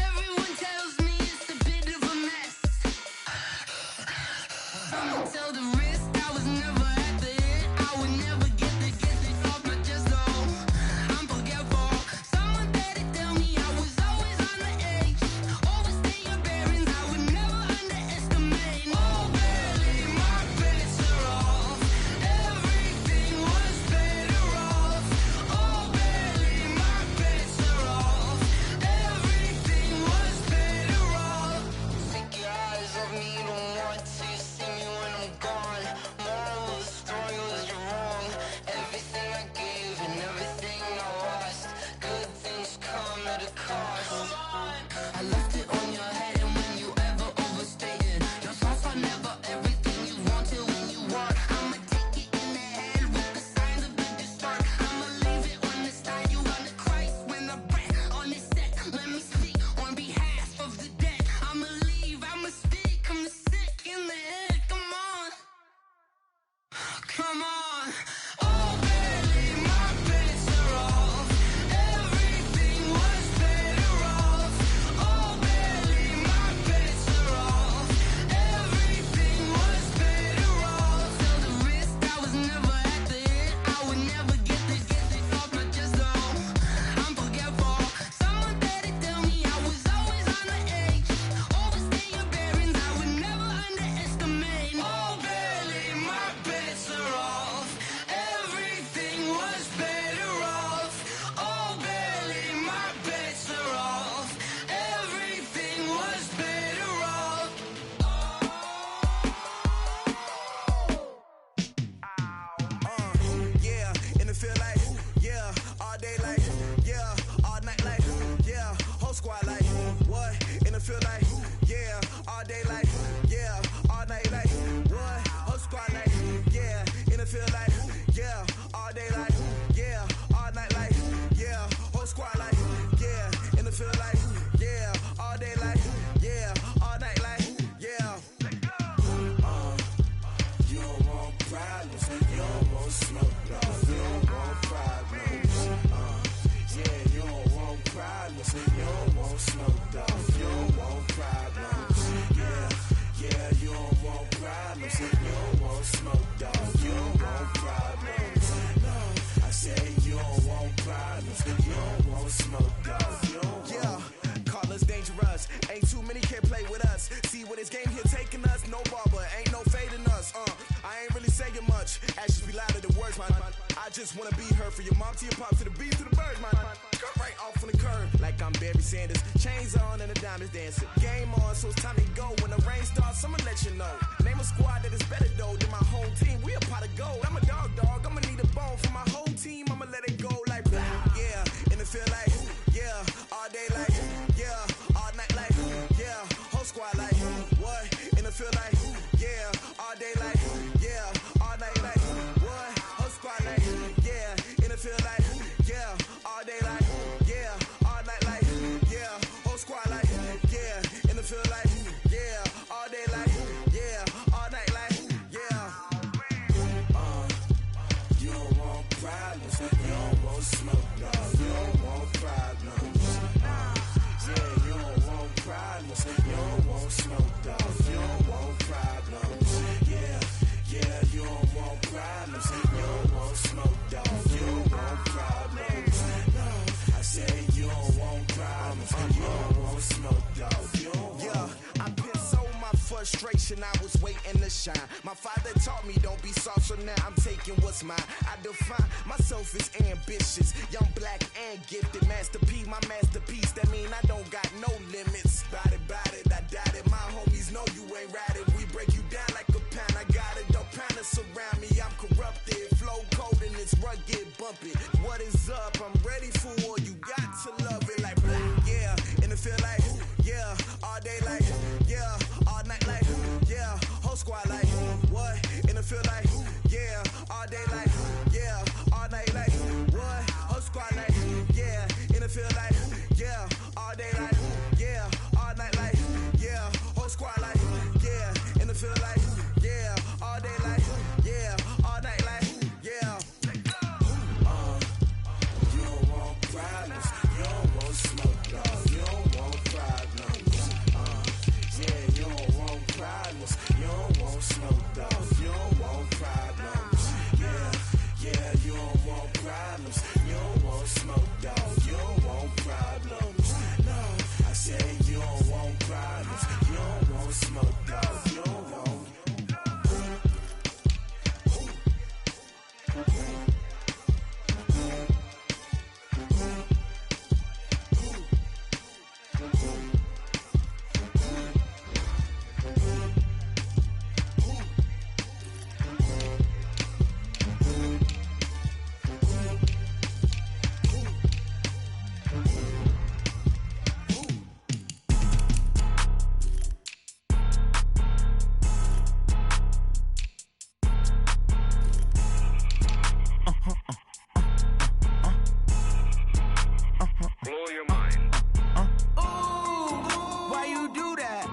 Everyone tells me it's a bit of a mess. I'ma tell the risk I was never at the end. I would never get it off my chest. Oh, I'm forgetful. Someone better tell me I was always on the edge. Overstay your bearings, I would never underestimate. Oh, barely, my bets are off. feel like, yeah, all day like, yeah, all night like, what? Whole squad like, yeah, in the feel like, yeah, all day like, yeah, all night like, yeah, whole squad like, yeah, in the feel like, yeah, all day like, yeah, all night like, yeah. You don't want problems, you don't want smoke, dog. You don't want problems. Yeah, you don't want problems, you don't want smoke, dog. You don't want problems. Yeah, you don't want problems, you don't want smoke, dog. You don't want problems. No, I say you don't want problems, you don't want smoke, dog. You don't want. Call us dangerous. Ain't too many can play with us. See what this game here taking us. No barber, ain't no fading us. I ain't really saying much. Actions be louder than words, man. I just wanna be heard from your mom to your pop to the beat to the birds, man. Cut right off on the curb like I'm Barry Sanders. Chains on and the diamonds dancing. Game on, so it's time to go. When the rain starts, I'ma let you know. Name a squad that is better though than my home team. We a pot of gold. I'm a dog. I'ma need a bone for my whole team. I'ma let it go like blah. Yeah, and it feel like yeah, all day like yeah, all night like yeah, whole squad like what? And it feel like yeah, all day like yeah, all night like what? Whole squad like yeah, and it feel like yeah, all day like yeah, all night like yeah, whole squad like yeah, and it feel like yeah, all day like yeah, all night like yeah. You don't want problems, you don't want smoke, dog. You don't want problems. Yeah, you don't want problems, you don't want smoke, dog. You don't want problems. Yeah, you don't want problems, you don't want smoke, dog. You don't want problems. No, I say you don't want problems, you don't want smoke, dog. You don't want. Yeah, I've been so my frustration, I was waiting to shine. My father taught me don't be soft, so now I'm taking what's mine. I define myself as ambitious, young, black, and gifted. Master P, my masterpiece. That mean I don't got no limits. Bout it, I doubt it. My homies know you ain't ratted. We break you down like a pound. I got it, don't pound to surround me. I'm corrupted, flow cold and it's rugged, bumpy. What is up? I'm ready for war. You got to love it like blah. Yeah, and it feel like yeah, all day like yeah, all night like yeah, whole squad like what? And it feel like yeah, all day like yeah, all night like what? Whole squad like yeah, and it feel like yeah, all day like yeah, all night like yeah, whole squad like yeah, and it feel like yeah, all day like yeah, all night like yeah. You don't want problems, you don't want smoke, dog. You don't want problems. Yeah, you don't want problems, you don't want smoke, dog. You don't want problems. Yeah, you don't want problems, you don't want smoke, dog. You don't want problems. No, I say you don't want problems, you don't want smoke, dog. You don't want.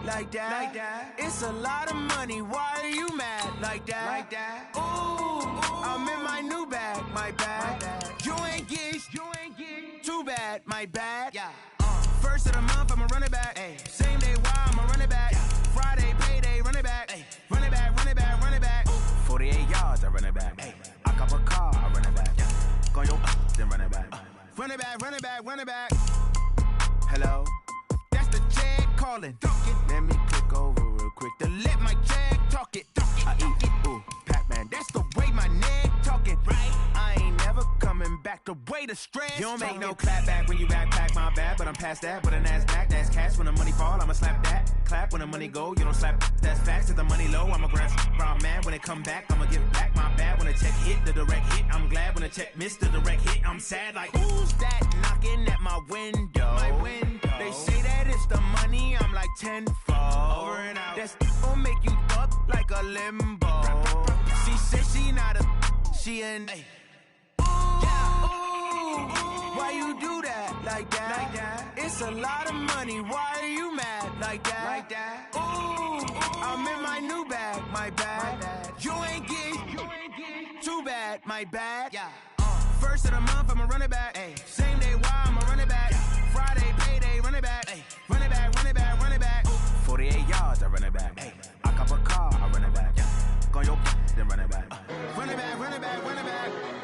Like that. It's a lot of money. Why are you mad like that? Ooh, I'm in my new bag, my bad. You ain't get too bad, my bad. Yeah. First of the month, I'ma run it back. Ay. Same day, why I'ma run it back. Yeah. Friday, payday, run it back. Ay. Run it back, run it back, run it back. Ooh. 48 yards, I run it back. Ay. I cop a car, I run it back. Yeah. Go yo, then run it back. Run it back, run it back, run it back. Hello? That's the check calling. Let me click over real quick to let my check talk it. I eat it, ooh, Pac-Man. That's the way my neck talking. Right? I ain't never coming back. back the way the stress. You don't make no clap back when you backpack, my bad. But I'm past that, but a NASDAQ, that's cash. When the money fall, I'ma slap that. Clap when the money go, you don't slap, that's facts. If the money low, I'ma grab brown man. When it come back, I'ma give back my bad. When the check hit, the direct hit, I'm glad. When the check missed the direct hit, I'm sad. Like, who's that knocking at my window? My window. They say that it's the money, I'm like tenfold. Over and out. That's gon' make you up like a limbo. She said she not a, she an. Ay. Why you do that like that? Like that? It's a lot of money. Why are you mad like that? Like that? Ooh, I'm in my new bag, my bad. You ain't getting too bad, my bad. Yeah. First of the month, I'ma run it back. Ay. Same day, why I'ma run it back. Friday, payday, run it back. Ay. Run it back, run it back, run it back. 48 yards, I run it back. Ay. I cop a car, I run it back. Go on your then run it back. Run it back, run it back, run it back.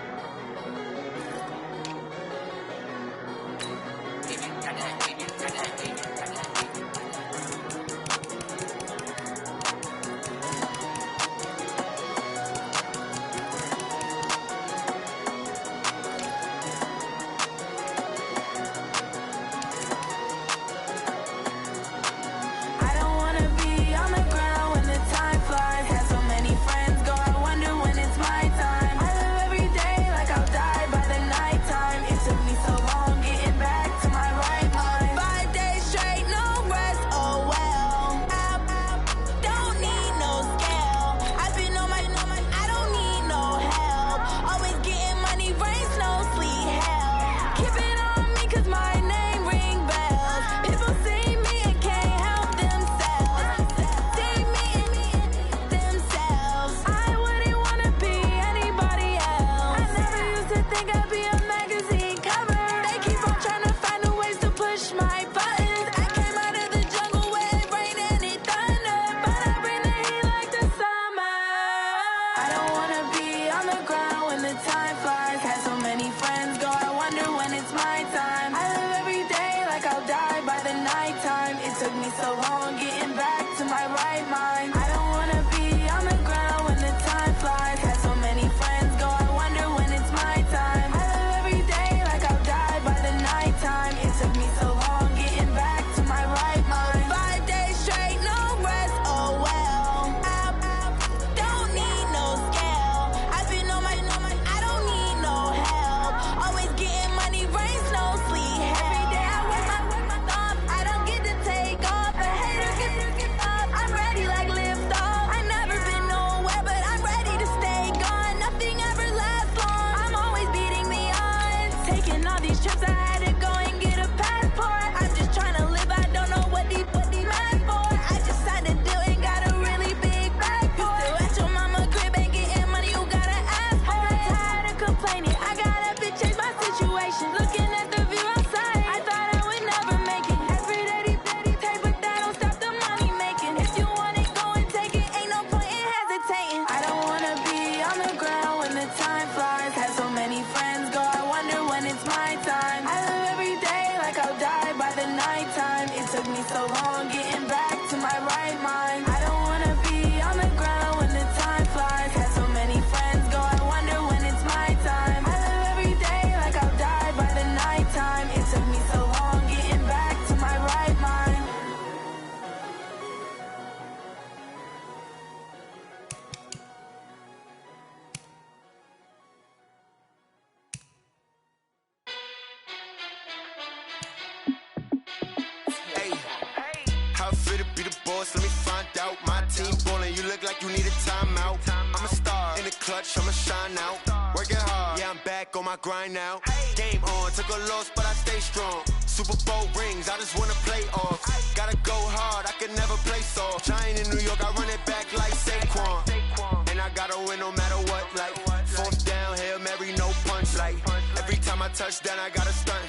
Let me find out. My team ballin', you look like you need a timeout. I'm a star in the clutch, I'ma shine out. Working hard, yeah, I'm back on my grind now. Game on, took a loss, but I stay strong. Super Bowl rings, I just wanna play off. Gotta go hard, I can never play soft. Giant in New York, I run it back like Saquon. And I gotta win no matter what, like fourth down, Hail Mary, no punch. Like every time I touch down, I gotta stunt.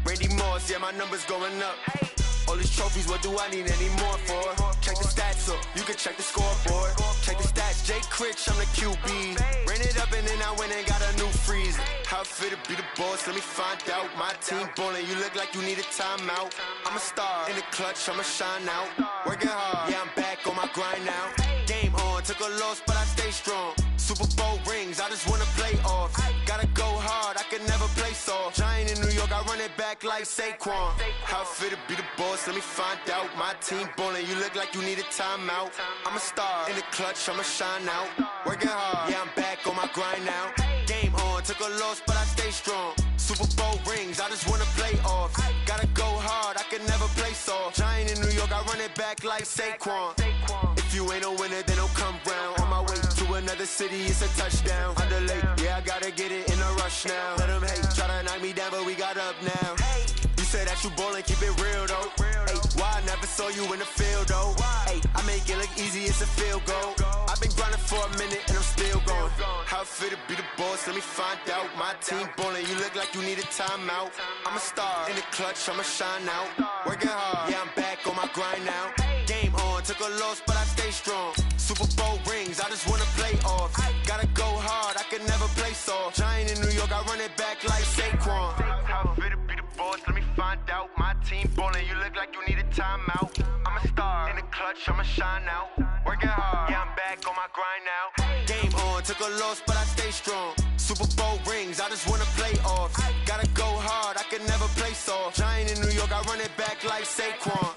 Randy Moss, yeah, my numbers going up. All these trophies, what do I need any more for? Check the stats up, you can check the scoreboard. Check the stats, Jay Critch, I'm the QB. Ran it up and then I went and got a new freeze. How fit to be the boss, let me find out. My team ballin', you look like you need a timeout. I'm a star in the clutch, I'ma shine out. Working hard, yeah, I'm back on my grind now. Game on, took a loss, but I stay strong. Super Bowl rings, I just wanna play off. Gotta go hard, I can never back like Saquon. How fit to be the boss? Let me find out. My team ballin', you look like you need a timeout. I'm a star in the clutch, I'ma shine out. Working hard, yeah, I'm back on my grind now. Game on, took a loss, but I stay strong. Super Bowl rings, I just wanna play off. Gotta go hard, I can never play soft. Giant in New York, I run it back like Saquon. If you ain't a winner, then don't come round. On my way to another city, it's a touchdown. Underlay, yeah, I gotta get it in a rush now. Let them hate, try to knock me down, but we got up now. You say that you ballin', keep it real though. Hey, why I never saw you in the field though? Hey, I make it look easy, it's a field goal. I've been grinding for a minute and I'm still going. How fit to be the boss? Let me find out. My team ballin', you look like you need a timeout. I'm a star in the clutch, I'ma shine out. Working hard, yeah, I'm back on my grind now. Game on, took a loss, but I stay strong. Super Bowl rings, I just wanna play off. Gotta go hard, I can never play soft. Giant in New York, I run it back like Saquon. How fit to be the boss? Let me find out. My team ballin', you look like you need a timeout. I'm a star in the clutch, I'ma shine out. Working hard, yeah, I'm back on my grind now. Game on, took a loss, but I stay strong. Super Bowl rings, I just wanna play off. Gotta go hard, I can never play soft. Giant in New York, I run it back like Saquon.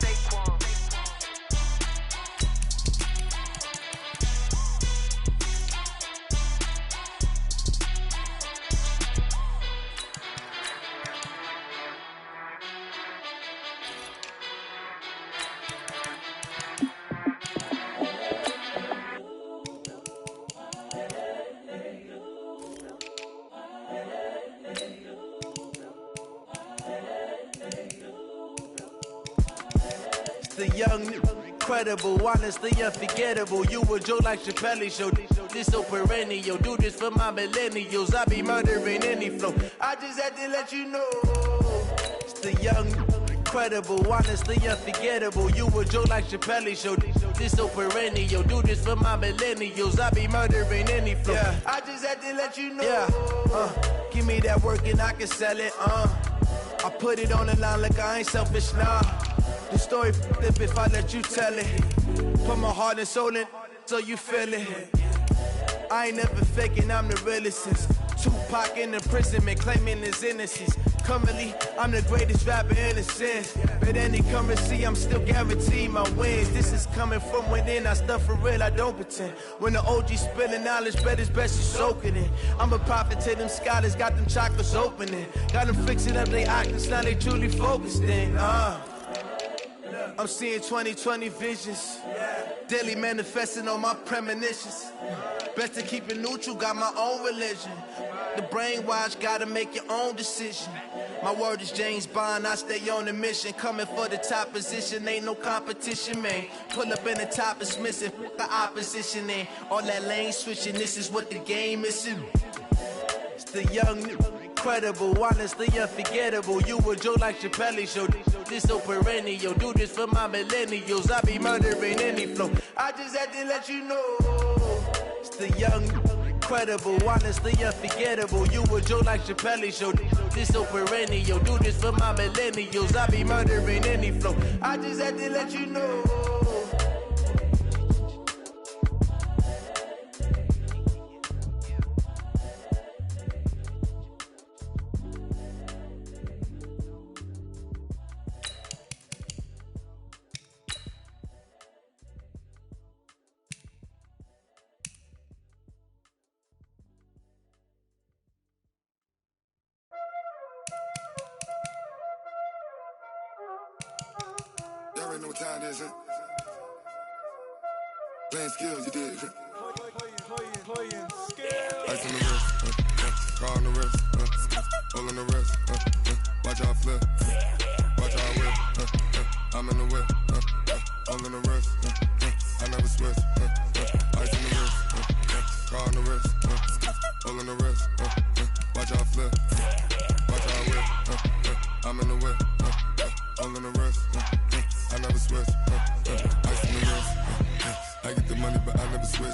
The young, incredible, honestly unforgettable. You a Joe like Chappelle show. This so perennial. Do this for my millennials. I be murdering any flow. I just had to let you know. It's the young, incredible, honestly unforgettable. You a Joe like Chappelle show. This so perennial. Do this for my millennials. I be murdering any flow. Yeah. I just had to let you know. Yeah. Give me that work and I can sell it. I put it on the line like I ain't selfish, nah. The story flip if I let you tell it. Put my heart and soul in so you feel it. I ain't never faking, I'm the realest since Tupac in imprisonment, claiming his innocence. Currently, I'm the greatest rapper in a sense. But any currency, I'm still guaranteed my wins. This is coming from within, I stuff for real, I don't pretend. When the OG spilling knowledge, bet it's best you soak it in. I'm a prophet to them scholars, got them chakras opening. Got them fixing up their octaves, now they truly focused in. I'm seeing 2020 visions, daily manifesting on my premonitions. Best to keep it neutral, got my own religion. The brainwash, gotta make your own decision. My word is James Bond, I stay on the mission. Coming for the top position, ain't no competition, man. Pull up in the top is missing, the opposition in. All that lane switching, this is what the game is. It's the young, incredible, honestly unforgettable. You a Joe like Chappelle show. This so perennial. Do this for my millennials. I be murdering any flow. I just had to let you know. It's the young, incredible, honestly unforgettable. You a Joe like Chappelle show. This so perennial. Do this for my millennials. I be murdering any flow. I just had to let you know. Y'all already know what time it is, huh? Playing skills, you did. Playing skills. Ice on the wrist, car on the wrist, hole on the wrist, watch how I flip, watch how I whip, I'm in the whip, hole on the wrist, I never switch, ice on the wrist, car on the wrist, hole on the wrist, watch how I flip, watch how I whip, I'm in the whip, hole on the wrist, I never switch, ice on the wrist, I get the money but I never switch.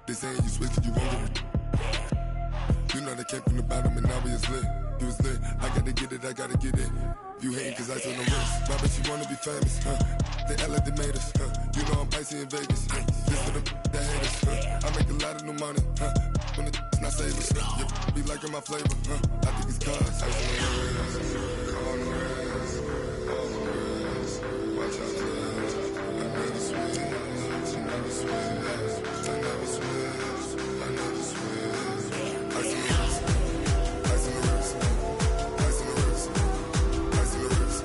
They saying you switch it, you won't get it. You know they came from the bottom and now we is lit. You was lit, I gotta get it, I gotta get it. You hating cause ice on the wrist. My bitch, you wanna be famous, They act like they made us, You know I'm icy in Vegas, This for the that hate us, I make a lot of new money, When it's not savers, Be like checking my flavor. I think it's cause. Ice on the wrist, on the wrist, on the wrist. Watch out, I never switch, I never switch, I never switch, I never switch. Ice on the wrist, ice on the wrist, ice on the wrist, ice on the wrist, ice on the wrist.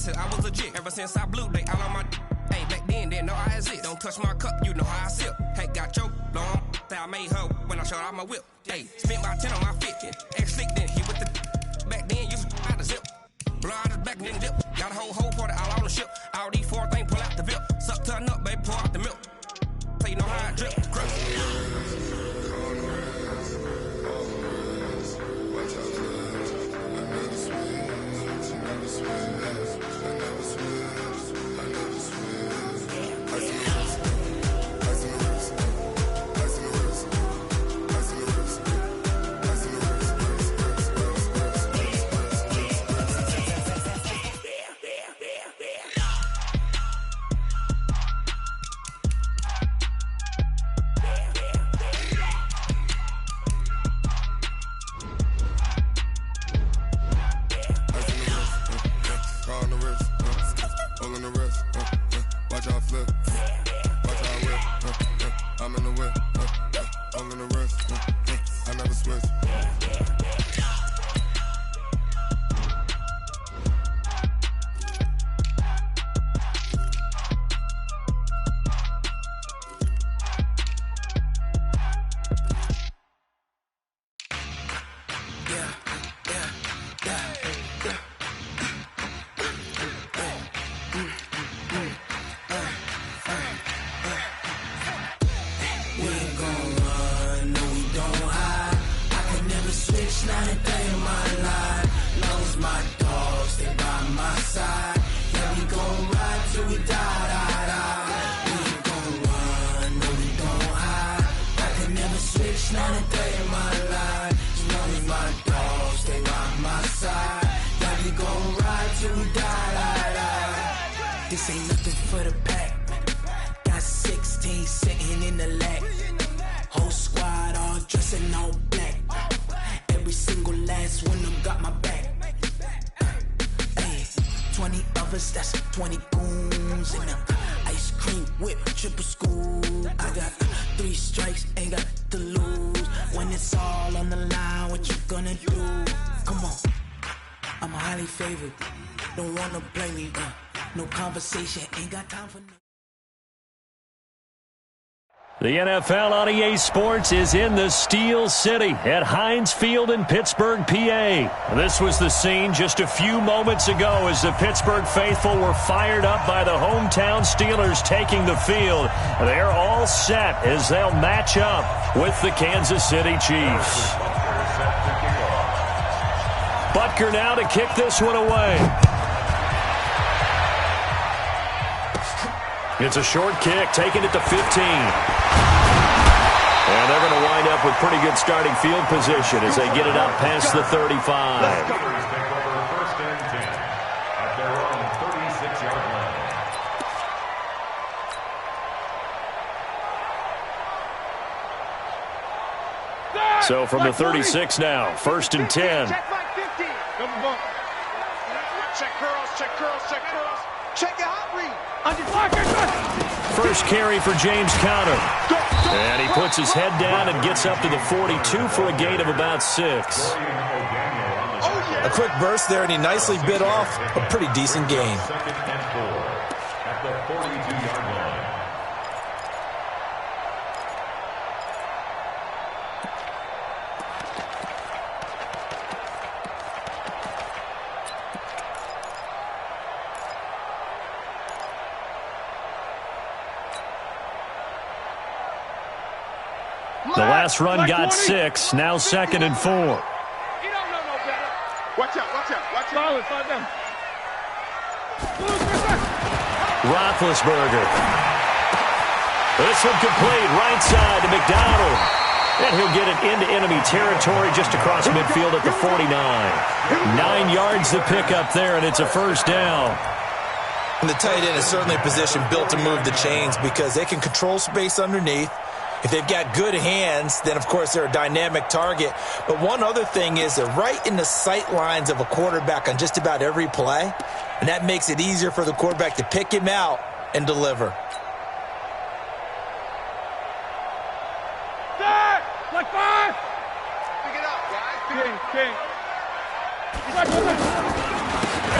I was legit ever since I blew. They all on my hey back then didn't know I exist. Don't touch my cup, you know how I sip. Hey, got your long I made her when I showed out my whip. Hey, spent my 10 on my 50. Ex-slick then he with the back then used to out the zip. Blow out his back and then dip. Got a whole party all on the ship. All these 4 things pull out the VIP. Suck turn up, baby, pour out the milk. So you know how I drip. Grip. This ain't nothing for the pack. Got 16 sitting in the lap. Whole squad all dressing all black. Every single last one of them got my back. Hey, 20 of us, that's 20 goons. And ice cream whip, triple scoop. I got 3 strikes, ain't got to lose. When it's all on the line, what you gonna do? Come on, I'm highly favored. Don't wanna blame me, no conversation, ain't got time for no. The NFL on EA Sports is in the Steel City at Heinz Field in Pittsburgh, PA. This was the scene just a few moments ago as the Pittsburgh faithful were fired up by the hometown Steelers taking the field. They're all set as they'll match up with the Kansas City Chiefs. Butker now to kick this one away. It's a short kick, taking it to 15. And they're going to wind up with pretty good starting field position as they get it up past the 35. Steelers take over first and 10 at their own 36-yard line. So from the 36 now, first and 10. Check like 50. Double bump. Check curls, check curls, check curls. Check your hot read. First carry for James Conner. And he puts his head down and gets up to the 42 for a gain of about 6. A quick burst there, and he nicely bit off a pretty decent gain. Second and 4 at the 42-yard line. The last run got 6, now second and 4. You don't know no better. Watch out, watch out, watch out. Solid, 5 down. Roethlisberger. This one complete, right side to McDonald. And he'll get it into enemy territory just across midfield at the 49. 9 yards to pick up there, and it's a first down. And the tight end is certainly a position built to move the chains because they can control space underneath. If they've got good hands, then, of course, they're a dynamic target. But one other thing is they're right in the sight lines of a quarterback on just about every play, and that makes it easier for the quarterback to pick him out and deliver. Like 5! Pick it up, guys.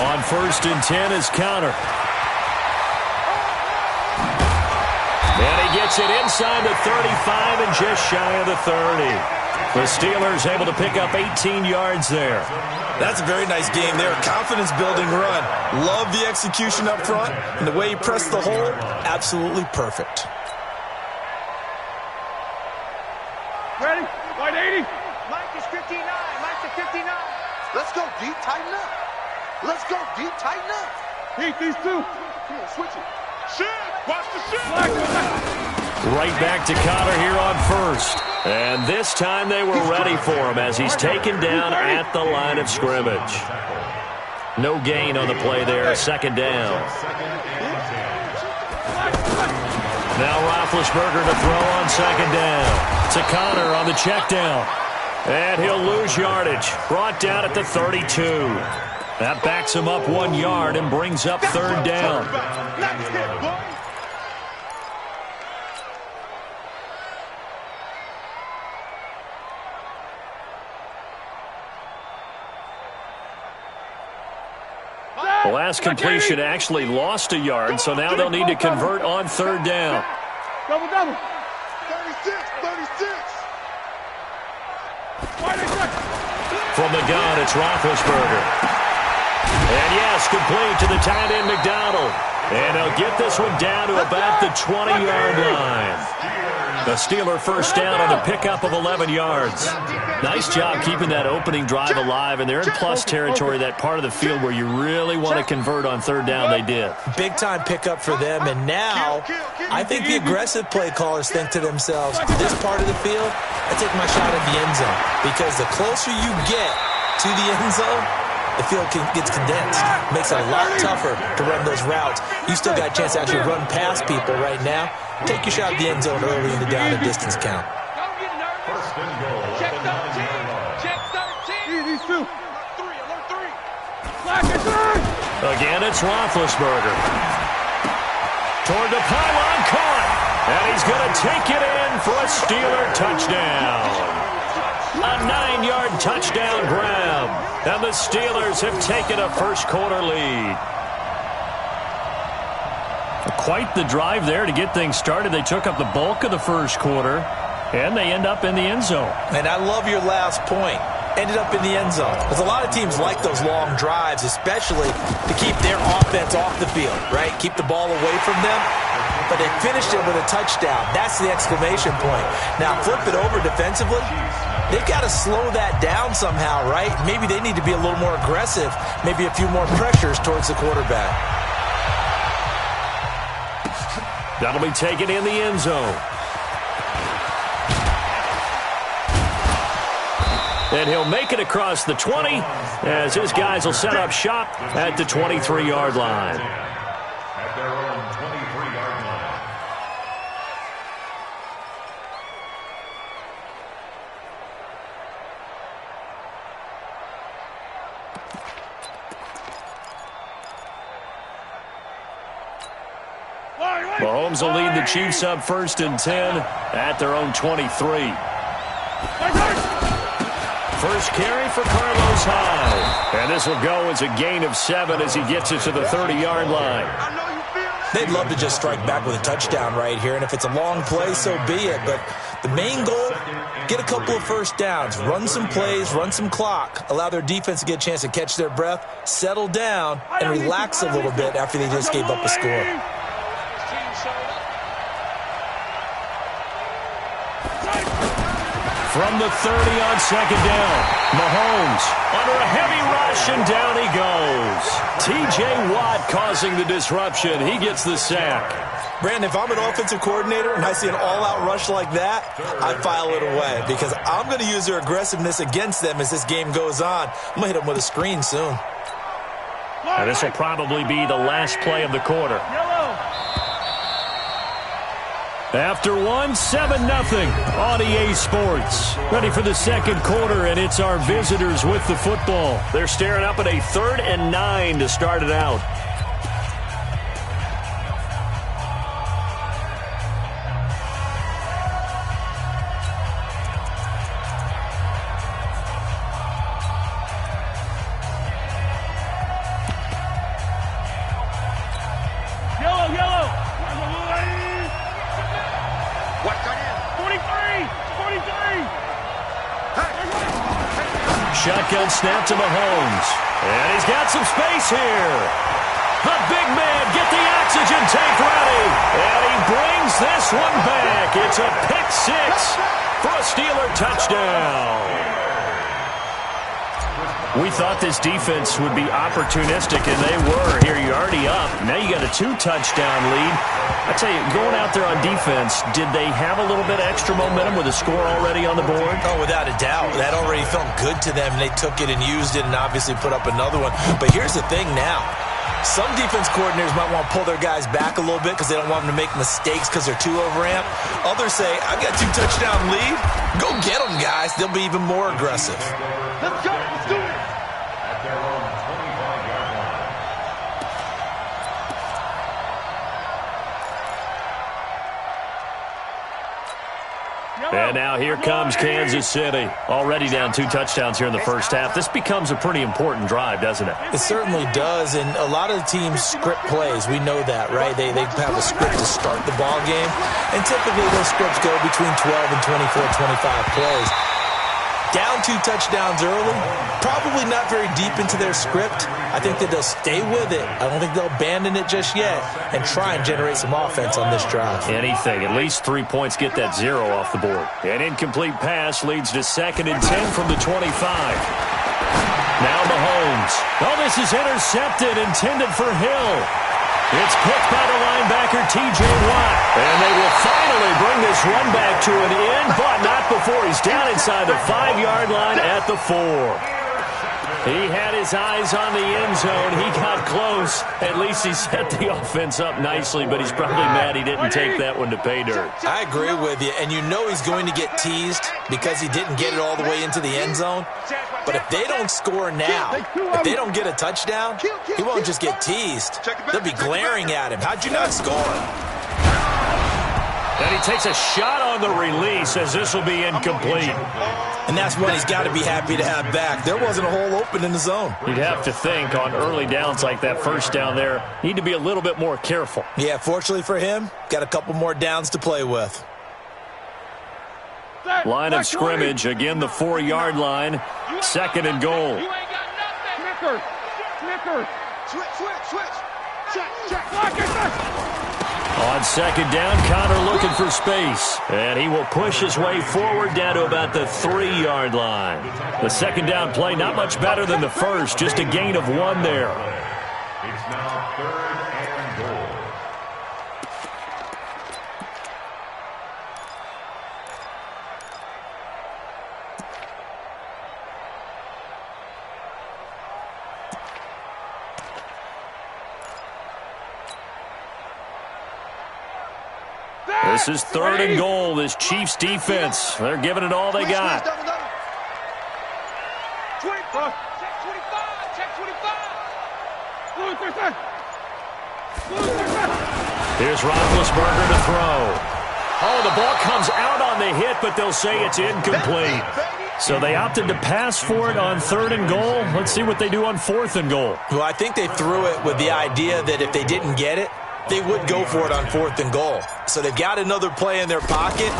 On 1st and 10 is counter. And he gets it inside the 35 and just shy of the 30. The Steelers able to pick up 18 yards there. That's a very nice game there. Confidence-building run. Love the execution up front. And the way he pressed the hole, absolutely perfect. Ready? White 80. Mike is 59. Mike to 59. Let's go deep, tighten up. Let's go deep, tighten up. Heat these two. Here, switch it. Shit! Watch the shit! Right back to Connor here on 1st. And this time they were ready for him as he's taken down at the line of scrimmage. No gain on the play there. 2nd down. Now Roethlisberger to throw on 2nd down. To Connor on the check down. And he'll lose yardage. Brought down at the 32. That backs him up 1 yard and brings up 3rd down. The last completion actually lost a yard, so now they'll need to convert on 3rd down. Double. 36. From the gun, it's Roethlisberger. And yes, complete to the tight end McDonald. And they'll get this one down to about the 20-yard line. The Steeler first down on the pickup of 11 yards. Nice job keeping that opening drive alive, and they're in plus territory, that part of the field where you really want to convert on 3rd down. They did. Big-time pickup for them, and now I think the aggressive play callers think to themselves, this part of the field, I take my shot at the end zone, because the closer you get to the end zone, the field gets condensed. Makes it a lot tougher to run those routes. You still got a chance to actually run past people right now. Take your shot at the end zone early in the down and distance count. Don't get nervous. Check 13. Check 13. These two. Alert 3. Again, it's Roethlisberger. Toward the pylon, caught. And he's going to take it in for a Steeler touchdown. A 9-yard touchdown grab. And the Steelers have taken a first-quarter lead. Quite the drive there to get things started. They took up the bulk of the first quarter, and they end up in the end zone. And I love your last point. Ended up in the end zone. Because a lot of teams like those long drives, especially to keep their offense off the field, right? Keep the ball away from them. But they finished it with a touchdown. That's the exclamation point. Now, flip it over defensively. They've got to slow that down somehow, right? Maybe they need to be a little more aggressive. Maybe a few more pressures towards the quarterback. That'll be taken in the end zone. And he'll make it across the 20 as his guys will set up shop at the 23-yard line. At their own 23-yard line. Mahomes will lead the Chiefs up 1st and 10 at their own 23. First carry for Carlos Hyde. And this will go as a gain of 7 as he gets it to the 30-yard line. They'd love to just strike back with a touchdown right here, and if it's a long play, so be it. But the main goal, get a couple of first downs, run some plays, run some clock, allow their defense to get a chance to catch their breath, settle down, and relax a little bit after they just gave up a score. from the 30 on second down. Mahomes under a heavy rush, and down he goes. T.J. Watt causing the disruption. He gets the sack. Brandon, if I'm an offensive coordinator and I see an all-out rush like that, I file it away because I'm going to use their aggressiveness against them as this game goes on. I'm going to hit them with a screen soon. And this will probably be the last play of the quarter. After one, 7-0 on EA Sports. Ready for the second quarter, and it's our visitors with the football. They're staring up at a 3rd and 9 to start it out. Shotgun snap to Mahomes. And he's got some space here. The big man, get the oxygen tank ready. And he brings this one back. It's a pick 6 for a Steeler touchdown. We thought this defense would be opportunistic, and they were. Here, you're already up. Now you got a 2-touchdown lead. I tell you, going out there on defense, did they have a little bit of extra momentum with a score already on the board? Oh, without a doubt. That already felt good to them. They took it and used it and obviously put up another one. But here's the thing now. Some defense coordinators might want to pull their guys back a little bit because they don't want them to make mistakes because they're too overamped. Others say, I've got 2-touchdown lead. Go get them, guys. They'll be even more aggressive. Let's go. Let's do it. At their own 25-yard line. And now here comes Kansas City. Already down 2 touchdowns here in the first half. This becomes a pretty important drive, doesn't it? It certainly does, and a lot of the teams script plays. We know that, right? They have a script to start the ball game, and typically those scripts go between 12 and 24, 25 plays. Down 2 touchdowns early, probably not very deep into their script. I think that they'll stay with it. I don't think they'll abandon it just yet and try and generate some offense on this drive. Anything. At least 3 points get that 0 off the board. An incomplete pass leads to 2nd and 10 from the 25. Now Mahomes. Oh, this is intercepted, intended for Hill. It's picked by the linebacker, T.J. Watt. And they will finally bring this run back to an end, but not before he's down inside the 5-yard line at the 4. He had his eyes on the end zone. He got close. At least he set the offense up nicely, but he's probably mad he didn't take that one to pay dirt. I agree with you, and you know he's going to get teased because he didn't get it all the way into the end zone. But if they don't score now, if they don't get a touchdown, he won't just get teased. They'll be glaring at him. How'd you not score? And he takes a shot on the release as this will be incomplete. And that's what he's got to be happy to have back. There wasn't a hole open in the zone. You'd have to think on early downs like that first down there, need to be a little bit more careful. Yeah, fortunately for him, got a couple more downs to play with. Line of scrimmage, again the 4-yard line, 2nd and goal. Snicker. Switch. Check. On 2nd down, Connor looking for space. And he will push his way forward down to about the 3-yard line. The 2nd down play, not much better than the first, just a gain of 1 there. It's now 3rd and goal. This is 3rd and goal, this Chiefs defense. They're giving it all they got. Check 25. Here's Roethlisberger to throw. Oh, the ball comes out on the hit, but they'll say it's incomplete. So they opted to pass for it on 3rd and goal. Let's see what they do on 4th and goal. Well, I think they threw it with the idea that if they didn't get it, they would go for it on 4th and goal. So they've got another play in their pocket.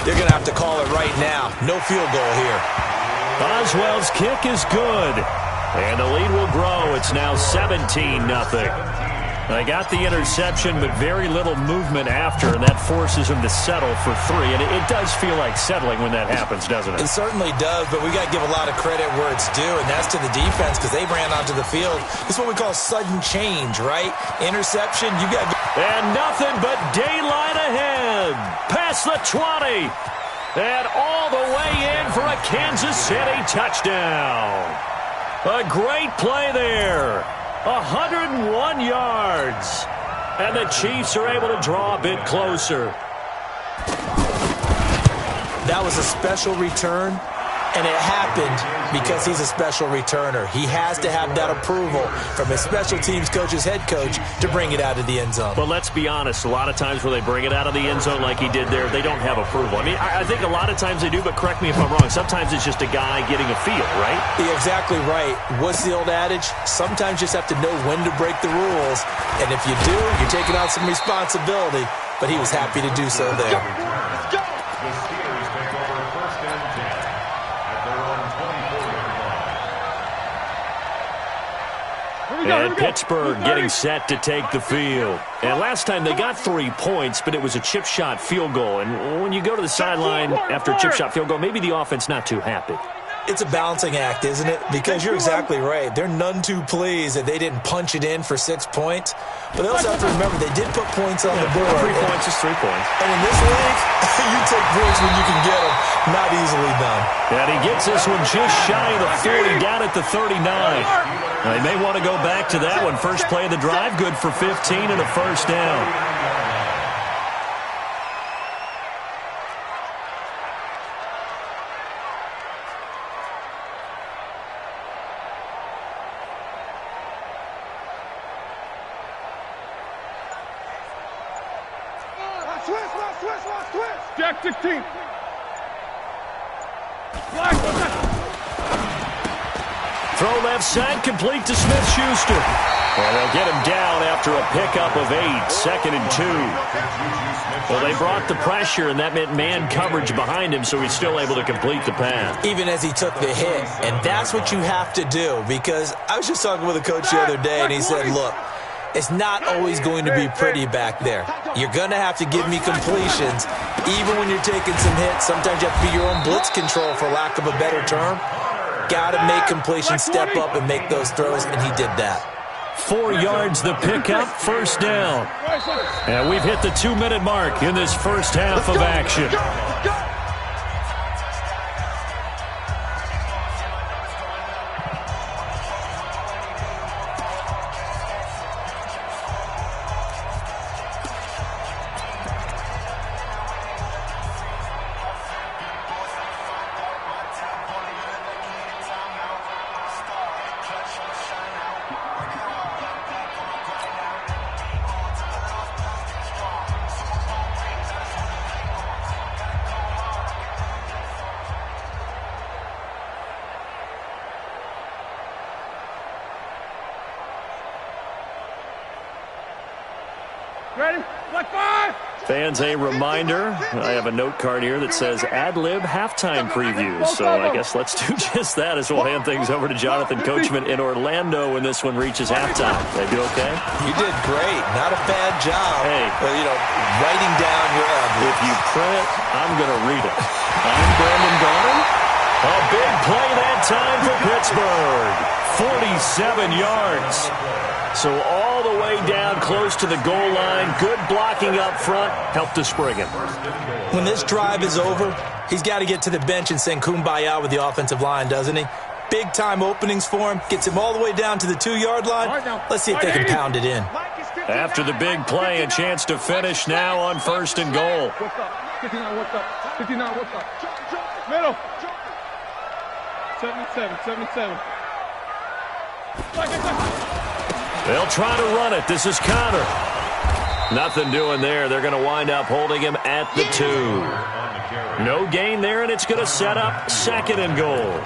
They're going to have to call it right now. No field goal here. Boswell's kick is good. And the lead will grow. It's now 17-0. They got the interception, but very little movement after, and that forces him to settle for 3. And it does feel like settling when that happens, doesn't it? It certainly does, but we got to give a lot of credit where it's due, and that's to the defense because they ran onto the field. This is what we call sudden change, right? Interception, you got... And nothing but daylight ahead. Past the 20. And all the way in for a Kansas City touchdown. A great play there. 101 yards. And the Chiefs are able to draw a bit closer. That was a special return, and it happened because he's a special returner. He has to have that approval from his special teams coach's head coach to bring it out of the end zone. But let's be honest, a lot of times when they bring it out of the end zone like he did there, they don't have approval. I mean, I think a lot of times they do, but correct me if I'm wrong. Sometimes it's just a guy getting a feel, right? You're exactly right. What's the old adage? Sometimes you just have to know when to break the rules, and if you do, you're taking on some responsibility, but he was happy to do so there. The Steelers take over 1st and 10 at their own 24-yard line. And Pittsburgh getting set to take the field. And last time they got 3 points, but it was a chip shot field goal. And when you go to the sideline after a chip shot field goal, maybe the offense not too happy. It's a balancing act, isn't it? Because you're exactly right. They're none too pleased that they didn't punch it in for 6 points. But they also have to remember they did put points on the board. 3 points is 3 points. And in this league, you take points when you can get them. Not easily done. And he gets this one just shy of the 40, down at the 39. Now, they may want to go back to that one. First play of the drive, good for 15 and a first down. Jack 16. Throw left side, complete to Smith-Schuster. And they'll get him down after a pickup of 8, 2nd and 2. Well, they brought the pressure, and that meant man coverage behind him, so he's still able to complete the pass. Even as he took the hit, and that's what you have to do, because I was just talking with a coach the other day, and he said, look, it's not always going to be pretty back there. You're going to have to give me completions. Even when you're taking some hits, sometimes you have to be your own blitz control, for lack of a better term. Got to make completions, step up and make those throws, and he did that. 4 yards the pickup, first down. And we've hit the 2-minute mark in this first half of action. Ready? Like 5. Fans, a reminder, I have a note card here that says ad-lib halftime previews. So I guess let's do just that as we'll hand things over to Jonathan Coachman in Orlando when this one reaches halftime. They do okay? You did great. Not a bad job. Hey. Writing down your ad-lib. If you print it, I'm going to read it. I'm Brandon Garden. A big play that time for Pittsburgh. 47 yards. So all the way down close to the goal line. Good blocking up front. Helped to spring him. When this drive is over, he's got to get to the bench and sing Kumbaya with the offensive line, doesn't he? Big-time openings for him. Gets him all the way down to the 2-yard line. Let's see if they can pound it in. After the big play, a chance to finish now on 1st and goal. What's up? 59, what's up? 59, what's up? Middle. 77. They'll try to run it. This is Connor. Nothing doing there. They're going to wind up holding him at the 2. No gain there, and it's going to set up 2nd and goal.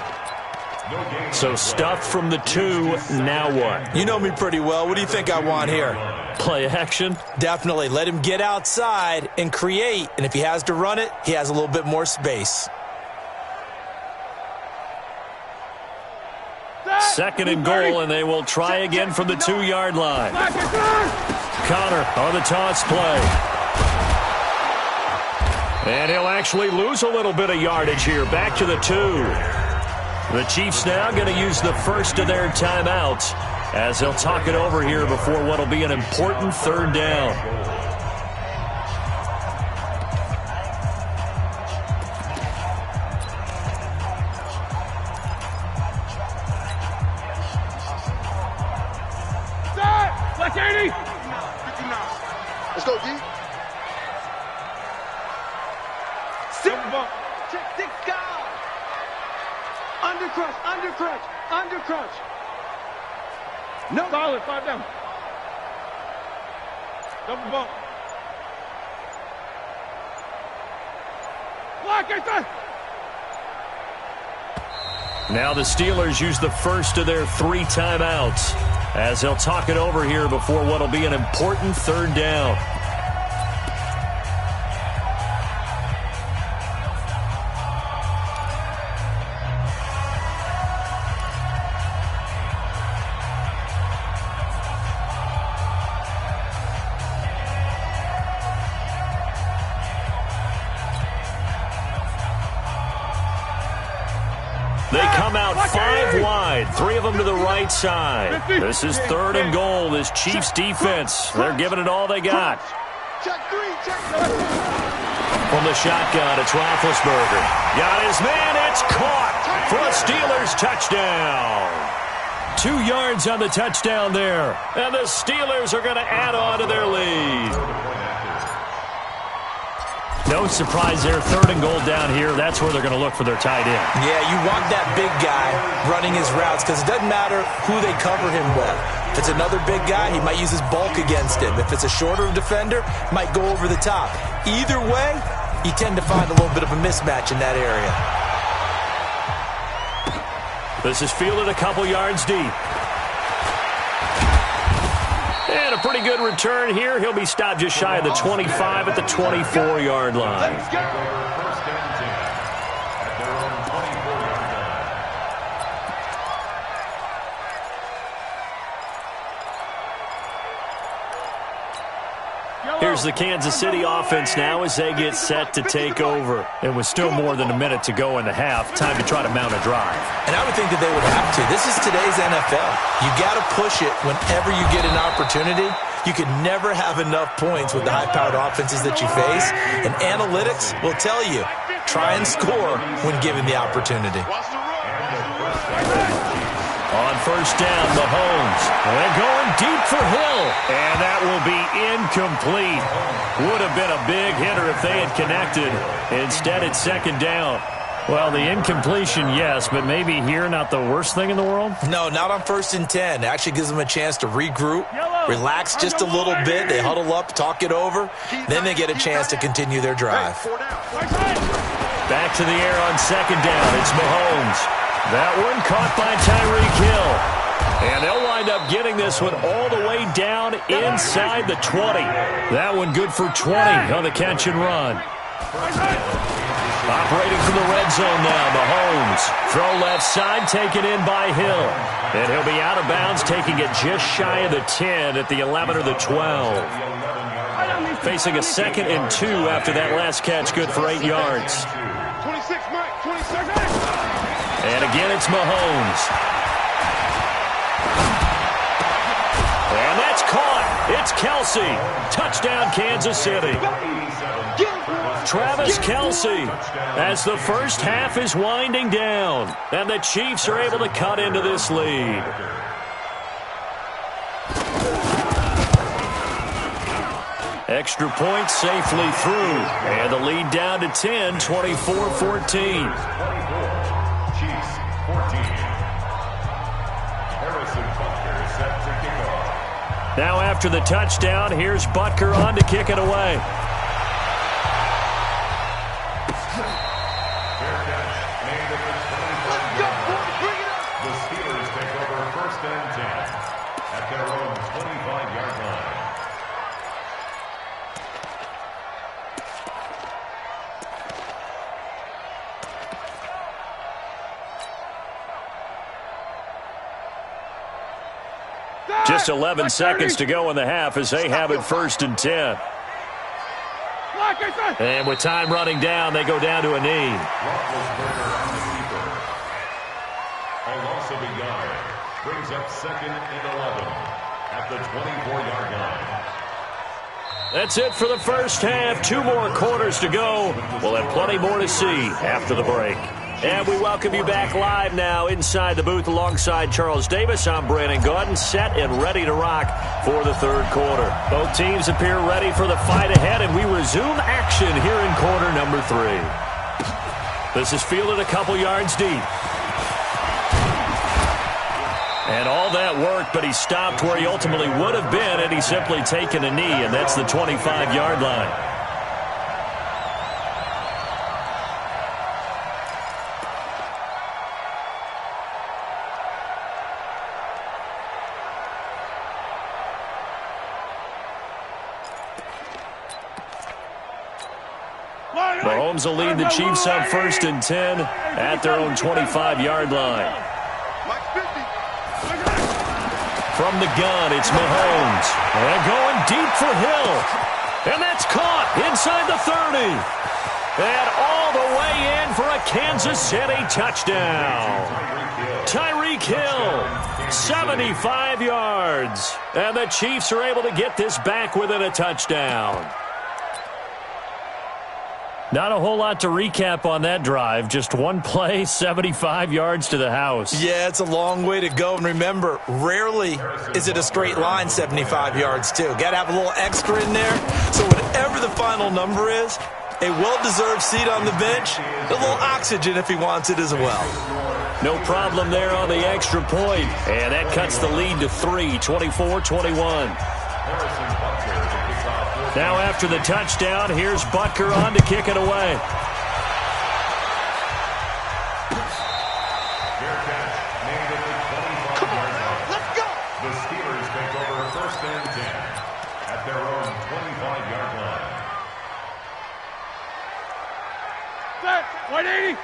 So stuffed from the 2. Now what? You know me pretty well. What do you think I want here? Play action? Definitely. Let him get outside and create. And if he has to run it, he has a little bit more space. 2nd and goal, and they will try again from the 2-yard line. Connor on the toss play. And he'll actually lose a little bit of yardage here. Back to the 2. The Chiefs now going to use the first of their timeouts as they'll talk it over here before what will be an important 3rd down. Let's 80. 59. Let's go, D. Check down. Under crunch. No. Solid, 5 down. Double bump. Block, Now the Steelers use the first of their 3 timeouts as they'll talk it over here before what will be an important 3rd down. They come out 5 wide, 3 of them to the right side. This is 3rd and goal, this Chiefs defense. They're giving it all they got. From the shotgun, it's Roethlisberger. Got his man, it's caught for a Steelers touchdown. 2 yards on the touchdown there. And the Steelers are going to add on to their lead. No surprise there, 3rd and goal down here. That's where they're going to look for their tight end. Yeah, you want that big guy running his routes because it doesn't matter who they cover him with. If it's another big guy, he might use his bulk against him. If it's a shorter defender, might go over the top. Either way, you tend to find a little bit of a mismatch in that area. This is fielded a couple yards deep. And a pretty good return here. He'll be stopped just shy of the 25 at the 24-yard line. Here's the Kansas City offense now as they get set to take over. And with still more than a minute to go in the half, time to try to mount a drive. And I would think that they would have to. This is today's NFL. You got to push it whenever you get an opportunity. You can never have enough points with the high-powered offenses that you face. And analytics will tell you, try and score when given the opportunity. On 1st down, Mahomes. They're going deep for Hill. And that will be incomplete. Would have been a big hitter if they had connected. Instead, it's 2nd down. Well, the incompletion, yes, but maybe here not the worst thing in the world? No, not on 1st and 10. It actually gives them a chance to regroup, relax just a little bit. They huddle up, talk it over. Then they get a chance to continue their drive. Back to the air on 2nd down. It's Mahomes. That one caught by Tyreek Hill. And they'll wind up getting this one all the way down inside the 20. That one good for 20 on the catch and run. Operating from the red zone now, Mahomes. Throw left side, taken in by Hill. And he'll be out of bounds, taking it just shy of the 10 at the 11 or the 12. Facing a 2nd and 2 after that last catch, good for 8 yards. 26, Mike, 26. And again, it's Mahomes. And that's caught. It's Kelsey. Touchdown, Kansas City. Travis Kelsey as the first half is winding down. And the Chiefs are able to cut into this lead. Extra point safely through. And the lead down to 10, 24-14. Now after the touchdown, here's Butker on to kick it away. The Steelers take over 1st and 10 at their own 25-yard line. Just 11 seconds to go in the half as they have it 1st and 10. And with time running down, they go down to a knee. A loss of a yard brings up 2nd and 11 at the 24-yard line. That's it for the first half. 2 more quarters to go. We'll have plenty more to see after the break. And we welcome you back live now inside the booth alongside Charles Davis. I'm Brandon Gaudin, set and ready to rock for the 3rd quarter. Both teams appear ready for the fight ahead, and we resume action here in quarter number 3. This is fielded a couple yards deep. And all that worked, but he stopped where he ultimately would have been had he simply taken a knee, and that's the 25-yard line. Mahomes will lead the Chiefs up 1st and 10 at their own 25-yard line. From the gun, it's Mahomes. And going deep for Hill. And that's caught inside the 30. And all the way in for a Kansas City touchdown. Tyreek Hill, 75 yards. And the Chiefs are able to get this back within a touchdown. Not a whole lot to recap on that drive. Just one play, 75 yards to the house. Yeah, it's a long way to go. And remember, rarely is it a straight line 75 yards, too. Got to have a little extra in there. So whatever the final number is, a well-deserved seat on the bench, a little oxygen if he wants it as well. No problem there on the extra point. And that cuts the lead to 3, 24-21. Now after the touchdown, here's Butker on to kick it away. Fair catch made at the 25-yard line. Let's go! The Steelers take over 1st and 10 at their own 25-yard line. Set! 180!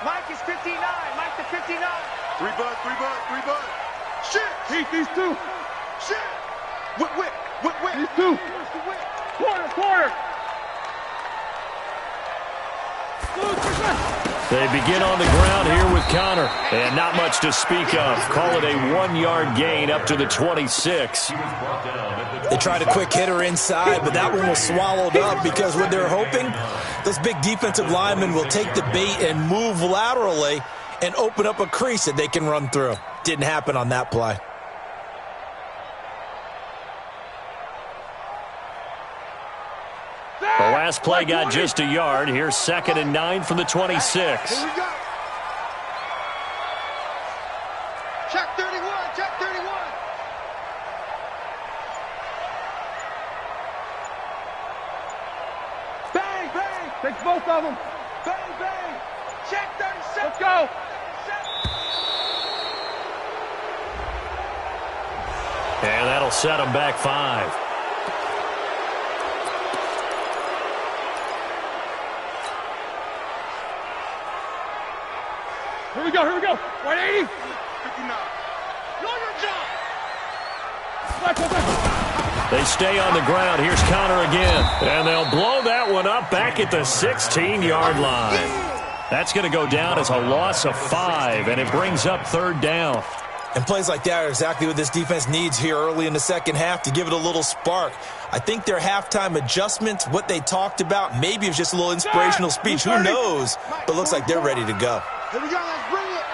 Mike is 59. Mike to 59. 3 bud. Shit! Heat these 2. Shit! Whip. These 2. Quarter. They begin on the ground here with Connor. And not much to speak of. Call it a 1-yard gain up to the 26. They tried a quick hitter inside, but that one was swallowed up because what they're hoping, those big defensive linemen will take the bait and move laterally and open up a crease that they can run through. Didn't happen on that play. The last play got just a yard. Here's 2nd and 9 from the 26. Here we go. Check 31. Bang. Takes both of them. Bang. Check 36. Let's go. And that'll set them back 5. Here we go. 180. 59. Know your job. They stay on the ground. Here's Connor again. And they'll blow that one up back at the 16-yard line. That's going to go down as a loss of 5, and it brings up 3rd down. And plays like that are exactly what this defense needs here early in the second half to give it a little spark. I think their halftime adjustments, what they talked about, maybe it was just a little inspirational speech. Who knows? But looks like they're ready to go. Here we go, let's bring it.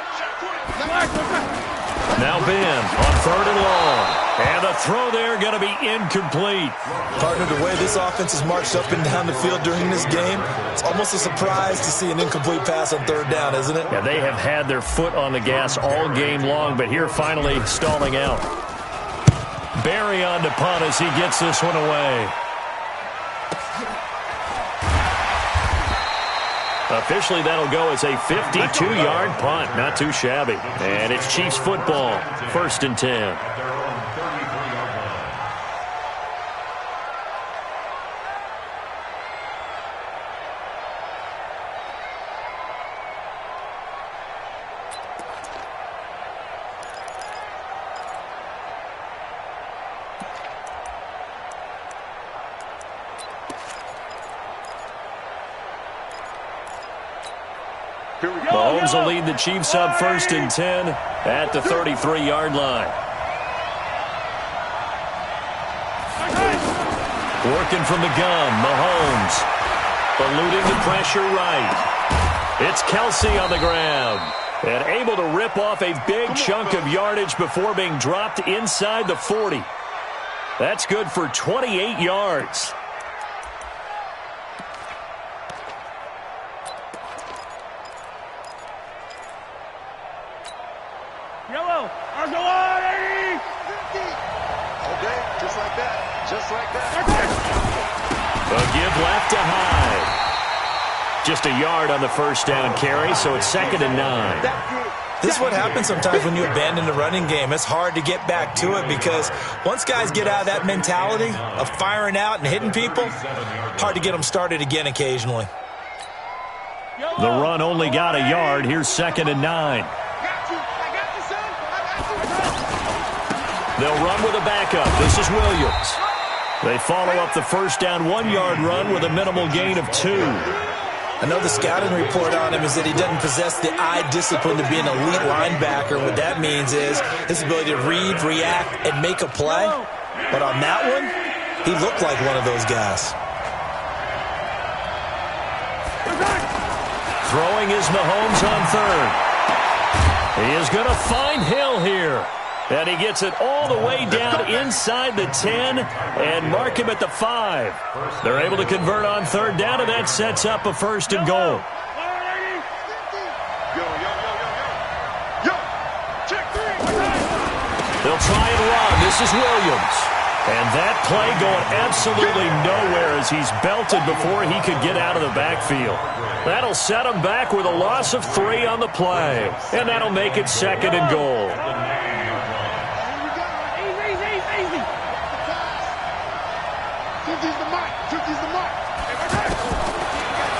Now Ben on 3rd and long. And the throw there going to be incomplete. Partner, the way this offense has marched up and down the field during this game, it's almost a surprise to see an incomplete pass on 3rd down, isn't it? Yeah, they have had their foot on the gas all game long, but here finally stalling out. Barry on to punt as he gets this one away. Officially, that'll go as a 52-yard punt. Not too shabby. And it's Chiefs football. 1st and 10. Mahomes will lead the Chiefs up 1st and 10 at the 33-yard line. Working from the gun, Mahomes. Eluding the pressure right. It's Kelsey on the ground. And able to rip off a big chunk of yardage before being dropped inside the 40. That's good for 28 yards. Yellow. Argo on, 80. 50. Okay, just like that. Just like that. A give left to Hyde. Just a yard on the first down carry, so it's 2nd and 9. This is what happens sometimes when you abandon the running game. It's hard to get back to it because once guys get out of that mentality of firing out and hitting people, hard to get them started again occasionally. The run only got a yard. Here's 2nd and 9. They'll run with a backup. This is Williams. They follow up the first down 1-yard run with a minimal gain of 2. I know the scouting report on him is that he doesn't possess the eye discipline to be an elite linebacker. What that means is his ability to read, react, and make a play. But on that one, he looked like one of those guys. Throwing is Mahomes on 3rd. He is going to find Hill here. And he gets it all the way down inside the 10 and mark him at the 5. They're able to convert on 3rd down, and that sets up a 1st and goal. They'll try and run. This is Williams. And that play going absolutely nowhere as he's belted before he could get out of the backfield. That'll set him back with a loss of 3 on the play. And that'll make it 2nd and goal.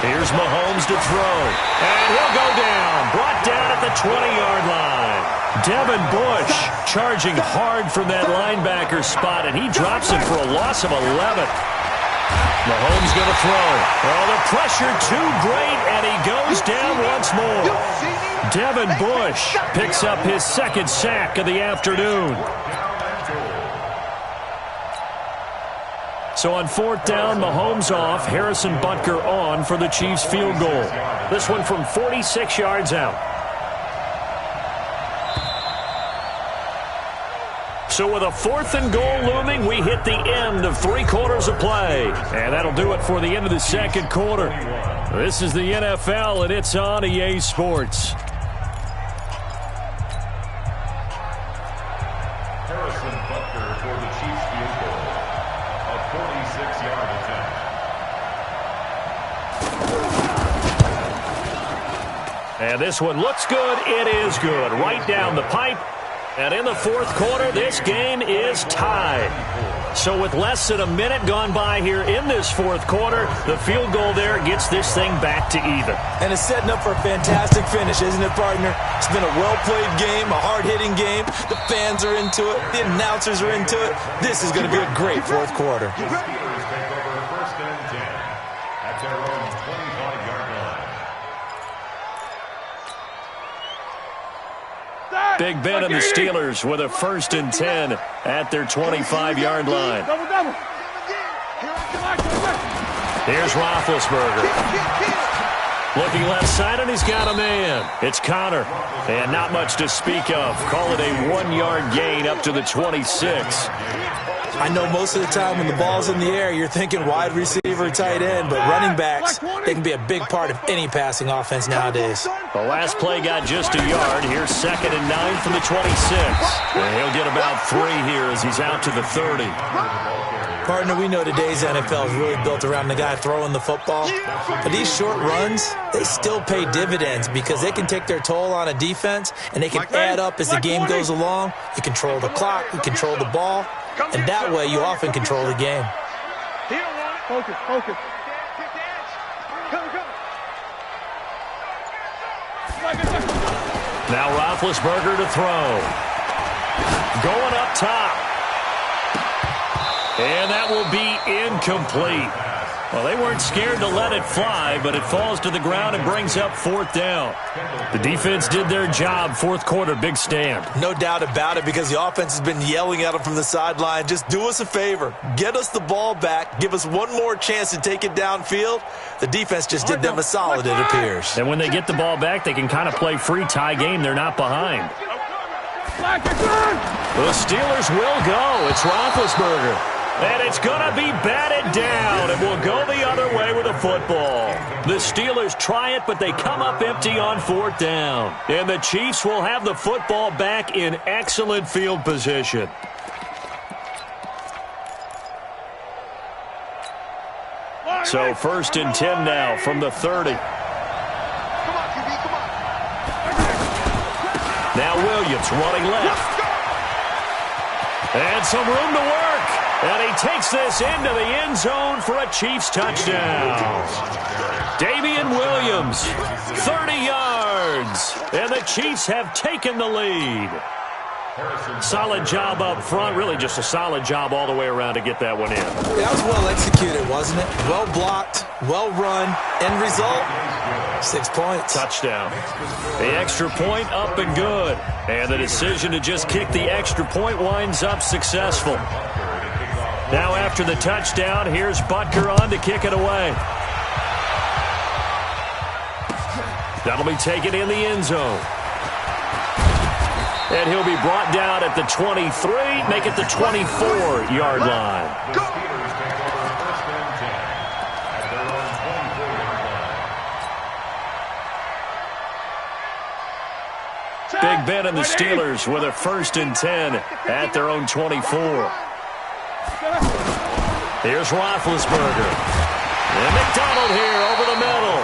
Here's Mahomes to throw. And he'll go down. Brought down at the 20-yard line. Devin Bush charging hard from that linebacker spot, and he drops it for a loss of 11. Mahomes going to throw. Oh, the pressure too great, and he goes down once more. Devin Bush picks up his 2nd sack of the afternoon. So on 4th down, Mahomes off, Harrison Butker on for the Chiefs field goal. This one from 46 yards out. So with a 4th and goal looming, we hit the end of 3 quarters of play. And that'll do it for the end of the 2nd quarter. This is the NFL, and it's on EA Sports. Harrison Butker for the Chiefs field goal. A 46-yard attempt. And this one looks good. It is good. Right down the pipe. And in the 4th quarter, this game is tied. So with less than a minute gone by here in this 4th quarter, the field goal there gets this thing back to even. And it's setting up for a fantastic finish, isn't it, partner? It's been a well-played game, a hard-hitting game. The fans are into it. The announcers are into it. This is going to be a great 4th quarter. The Steelers take over 1st and 10 at their own 25-yard line. Big Ben and the Steelers with a 1st and 10 at their 25-yard line. Here's Roethlisberger. Looking left side, and he's got a man. It's Connor. And not much to speak of. Call it a 1-yard gain up to the 26. I know most of the time when the ball's in the air, you're thinking wide receiver, tight end, but running backs, they can be a big part of any passing offense nowadays. The last play got just a yard. Here's 2nd and 9 from the 26. And he'll get about 3 here as he's out to the 30. Partner, we know today's NFL is really built around the guy throwing the football. But these short runs, they still pay dividends because they can take their toll on a defense, and they can add up as the game goes along. You control the clock, you control the ball, and that way you often control the game. Focus, focus. Now Roethlisberger to throw. Going up top. And that will be incomplete. Well, they weren't scared to let it fly, but it falls to the ground and brings up 4th down. The defense did their job. 4th quarter, big stand. No doubt about it, because the offense has been yelling at them from the sideline. Just do us a favor. Get us the ball back. Give us one more chance to take it downfield. The defense just did them a solid, it appears. And when they get the ball back, they can kind of play free tie game. They're not behind. The Steelers will go. It's Roethlisberger. And it's going to be batted down, and we'll go the other way with a football. The Steelers try it, but they come up empty on 4th down. And the Chiefs will have the football back in excellent field position. So 1st and 10 now from the 30. Now Williams running left. And some room to work. And he takes this into the end zone for a Chiefs touchdown. Damian Williams, 30 yards. And the Chiefs have taken the lead. Solid job up front. Really just a solid job all the way around to get that one in. That was well executed, wasn't it? Well blocked, well run. End result, 6 points. Touchdown. The extra point up and good. And the decision to just kick the extra point winds up successful. Now after the touchdown, here's Butker on to kick it away. That'll be taken in the end zone. And he'll be brought down at the 23, make it the 24-yard line. Big Ben and the Steelers with a 1st and 10 at their own 24. Here's Roethlisberger. And McDonald here over the middle.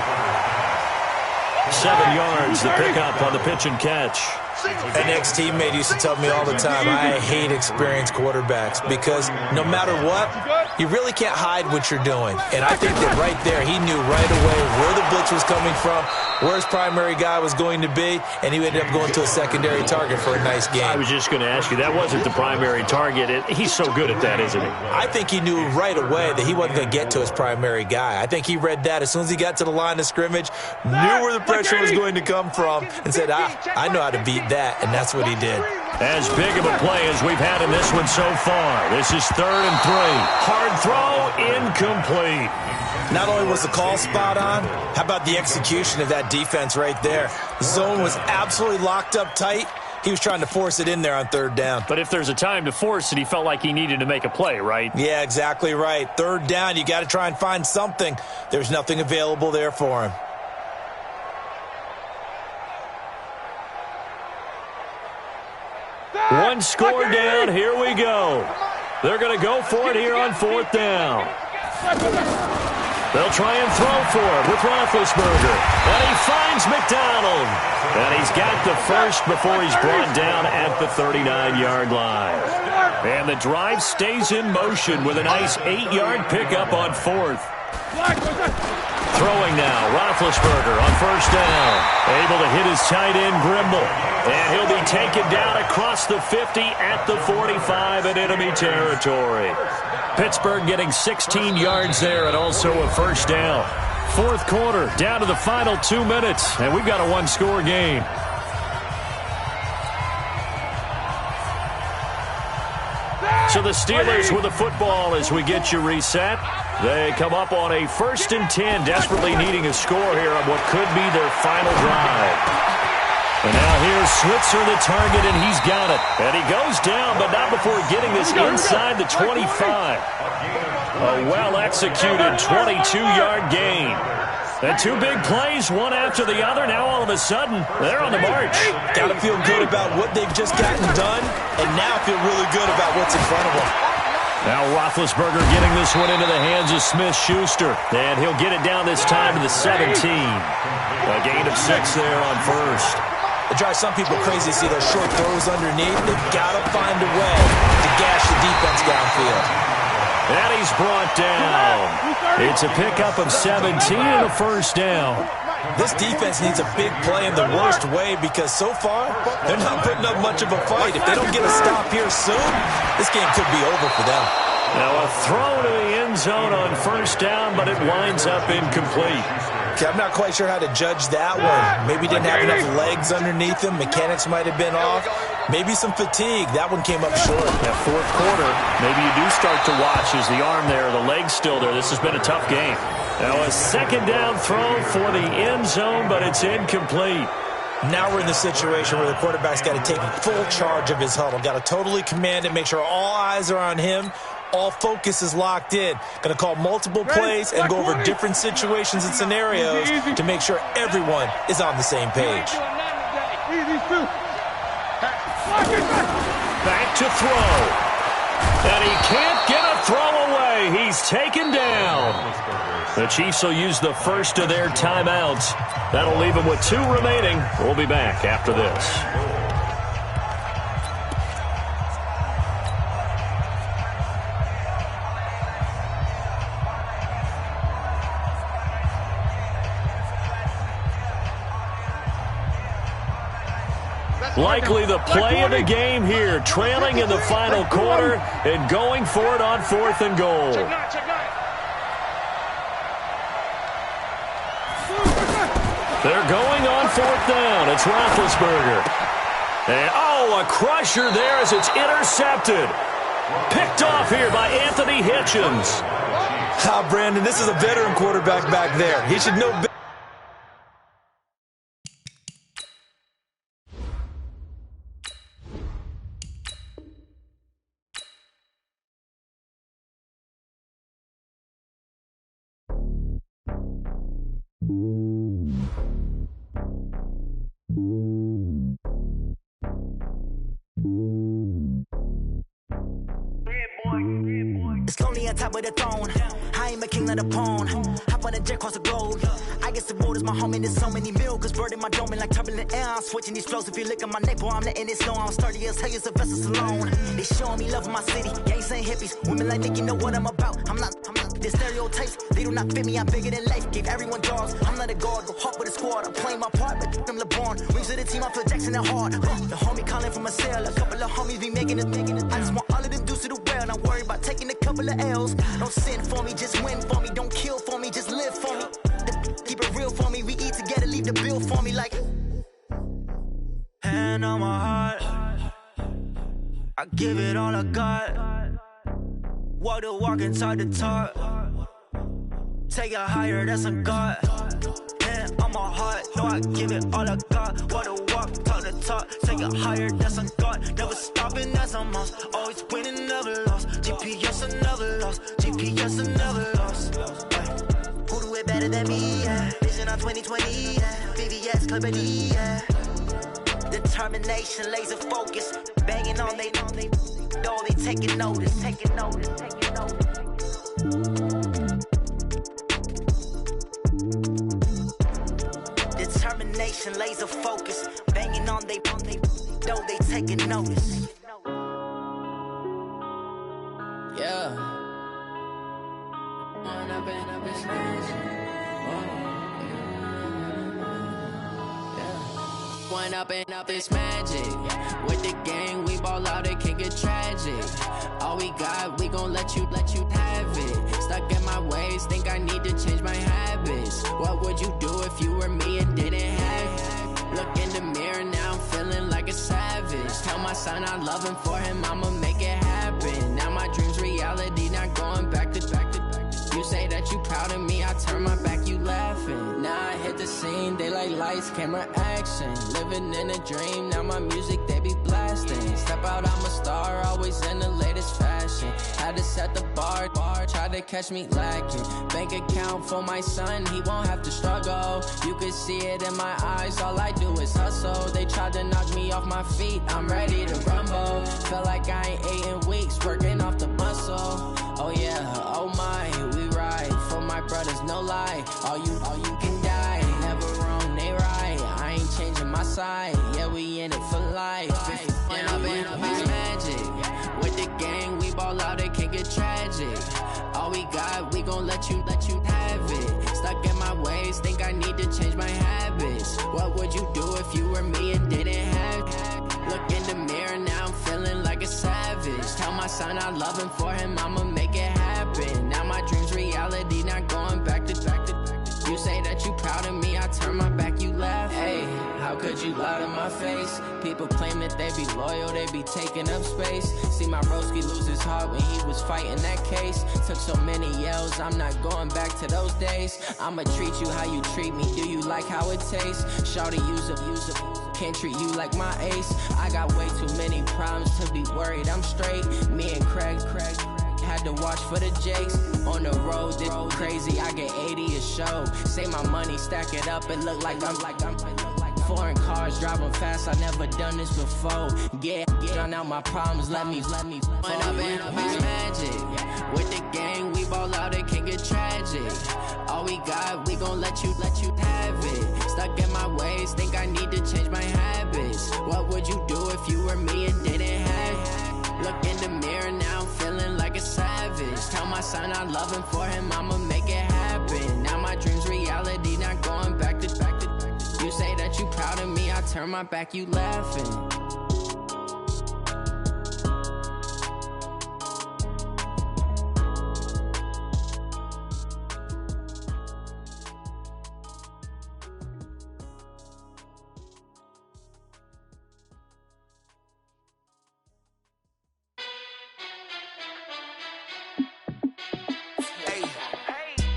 7 yards, the pickup on the pitch and catch. An ex-teammate used to tell me all the time, I hate experienced quarterbacks because no matter what, you really can't hide what you're doing. And I think that right there, he knew right away where the blitz was coming from, where his primary guy was going to be, and he ended up going to a secondary target for a nice game. I was just going to ask you, that wasn't the primary target. He's so good at that, isn't he? I think he knew right away that he wasn't going to get to his primary guy. I think he read that as soon as he got to the line of scrimmage, knew where the pressure was going to come from, and said, I know how to beat that, and that's what he did. As big of a play as we've had in this one so far. This is 3rd and 3. Hard throw, incomplete. Not only was the call spot on, how about the execution of that defense right there? The zone was absolutely locked up tight. He was trying to force it in there on 3rd down. But if there's a time to force it, he felt like he needed to make a play, right? Yeah, exactly right. 3rd down, you got to try and find something. There's nothing available there for him. One score down, here we go. They're going to go for it here on 4th down. They'll try and throw for it with Roethlisberger. And he finds McDonald. And he's got the first before he's brought down at the 39-yard line. And the drive stays in motion with a nice 8-yard pickup on 4th. Throwing now, Roethlisberger on 1st down. Able to hit his tight end, Grimble. And he'll be taken down across the 50 at the 45 in enemy territory. Pittsburgh getting 16 yards there and also a 1st down. 4th quarter, down to the final 2 minutes, and we've got a one-score game. So the Steelers with the football as we get you reset. They come up on a 1st and 10, desperately needing a score here on what could be their final drive. And now here's Switzer, the target, and he's got it. And he goes down, but not before getting this inside the 25. A well-executed 22-yard gain. And 2 big plays, one after the other. Now all of a sudden, they're on the march. Got to feel good about what they've just gotten done, and now feel really good about what's in front of them. Now Roethlisberger getting this one into the hands of Smith-Schuster. And he'll get it down this time to the 17. A gain of 6 there on 1st. It drives some people crazy to see those short throws underneath. They've got to find a way to gash the defense downfield. And he's brought down. It's a pickup of 17 and a 1st down. This defense needs a big play in the worst way because so far, they're not putting up much of a fight. If they don't get a stop here soon, this game could be over for them. Now a throw to the end end zone on first down, but it winds up incomplete. Okay, I'm not quite sure how to judge that one. Maybe didn't have enough legs underneath him. Mechanics might have been off. Maybe some fatigue. That one came up short. Yeah, fourth quarter, maybe you do start to watch as the arm there, the leg's still there. This has been a tough game. Now a second down throw for the end zone, but it's incomplete. Now we're in the situation where the quarterback's got to take full charge of his huddle. Got to totally command it, make sure all eyes are on him. All focus is locked in. Going to call multiple plays and go over different situations and scenarios to make sure everyone is on the same page. Back to throw. And he can't get a throw away. He's taken down. The Chiefs will use the first of their timeouts. That'll leave them with 2 remaining. We'll be back after this. Likely the play of the game here, trailing in the final quarter and going for it on 4th and goal. They're going on 4th down. It's Roethlisberger. And, a crusher there as it's intercepted. Picked off here by Anthony Hitchens. Brandon, this is a veteran quarterback back there. He should know better. It's lonely on top of the throne. I am a king, not a pawn. Hop on a jet across the globe. I guess the world is my home and there's so many milks. Bird in my dome and like turbulent air. I'm switching these flows. If you look at my neck, boy, I'm letting it slow. I'm sturdy as hell as a vessel alone. They showing me love in my city. Gangs ain't hippies. Women like Nick, you know what I'm about. I'm not. The stereotypes, they do not fit me. I'm bigger than life. Gave everyone dogs. I'm not a guard. Go hard with a squad. I'm playing my part, but them LeBron. Rings to the team, I feel Jackson and hard. The homie calling from a cell. A couple of homies be making it. I just want all of them dudes to do well. Not worry about taking a couple of L's. Don't sin for me, just win for me. Don't kill for me, just live for me. Keep it real for me. We eat together, leave the bill for me like. Hand on my heart, I give it all I got. Walk the walk and talk the talk. Take it higher, that's a God. Hand on my heart, no, I give it all I got. Walk the walk, talk the talk. Take it higher, that's a God. Never stopping, that's a must. Always winning, never lost. GPS, I never lost. GPS, I never lost. Who do it better than me? Yeah. Vision on 2020. Yeah. VVS, Clippity. Yeah. Determination, laser focus. Banging on they know they taking notice. Taking notice. Determination, laser focus. Banging on they know they taking notice. Yeah. One up and up is magic. With the gang, we ball out, it can get tragic. All we got, we gon' let you have it. Stuck in my ways, think I need to change my habits. What would you do if you were me and didn't have it? Look in the mirror, now I'm feeling like a savage. Tell my son I love him, for him I'ma make it happen. Now my dream's reality, not going back to. You say that you proud of me, I turn my back, you laughing. Now I hit the scene, they like lights, camera, action. Living in a dream, now my music, they be blasting. Step out, I'm a star, always in the latest fashion. Had to set the bar, try to catch me lacking. Bank account for my son, he won't have to struggle. You could see it in my eyes, all I do is hustle. They tried to knock me off my feet, I'm ready to rumble. Feel like I ain't ate in weeks, working off the muscle. Oh yeah, oh my, we ride for my brothers, no lie. All you can die, never wrong, they right. I ain't changing my side, yeah, we in it for life. And I've been magic. With the gang, we ball out, it can get tragic. All we got, we gon' let you have it. Stuck in my ways, think I need to change my habits. What would you do if you were me and didn't have it? Look in the mirror, now I'm feeling like a savage. Tell my son I love him, for him I'ma make it happen. Now my How could you lie to my face? People claim that they be loyal, they be taking up space. See my broski lose his heart when he was fighting that case. Took so many yells, I'm not going back to those days. I'ma treat you how you treat me, do you like how it tastes? Shawty, use up, can't treat you like my ace. I got way too many problems to be worried, I'm straight. Me and Craig had to watch for the Jakes. On the road, this crazy, I get 80 a show. Say my money, stack it up, it look like I'm foreign cars, driving fast, I never done this before. Get out my problems, let me When up and magic. With the gang, we ball out, it can get tragic. All we got, we gon' let you have it. Stuck in my ways, think I need to change my habits. What would you do if you were me and didn't have it? Look in the mirror now, I'm feeling like a savage. Tell my son I love him, for him I'ma make it happen. Now my dream's reality, not going back to. You say that you proud of me, I turn my back, you laughing.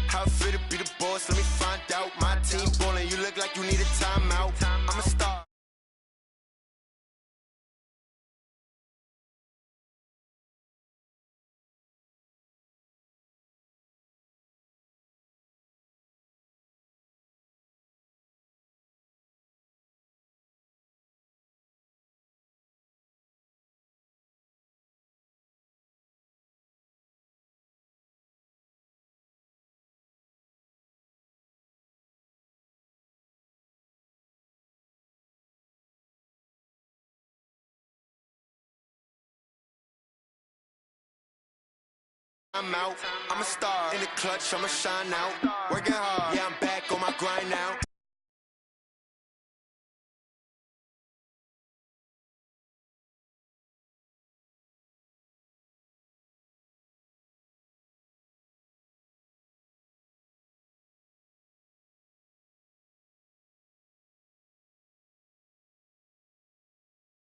How fit to be the boss? Let me find out. My team ballin', you look like you need a timeout. I'm a star. I'm out, I'm a star in the clutch, I'ma shine out. Working hard,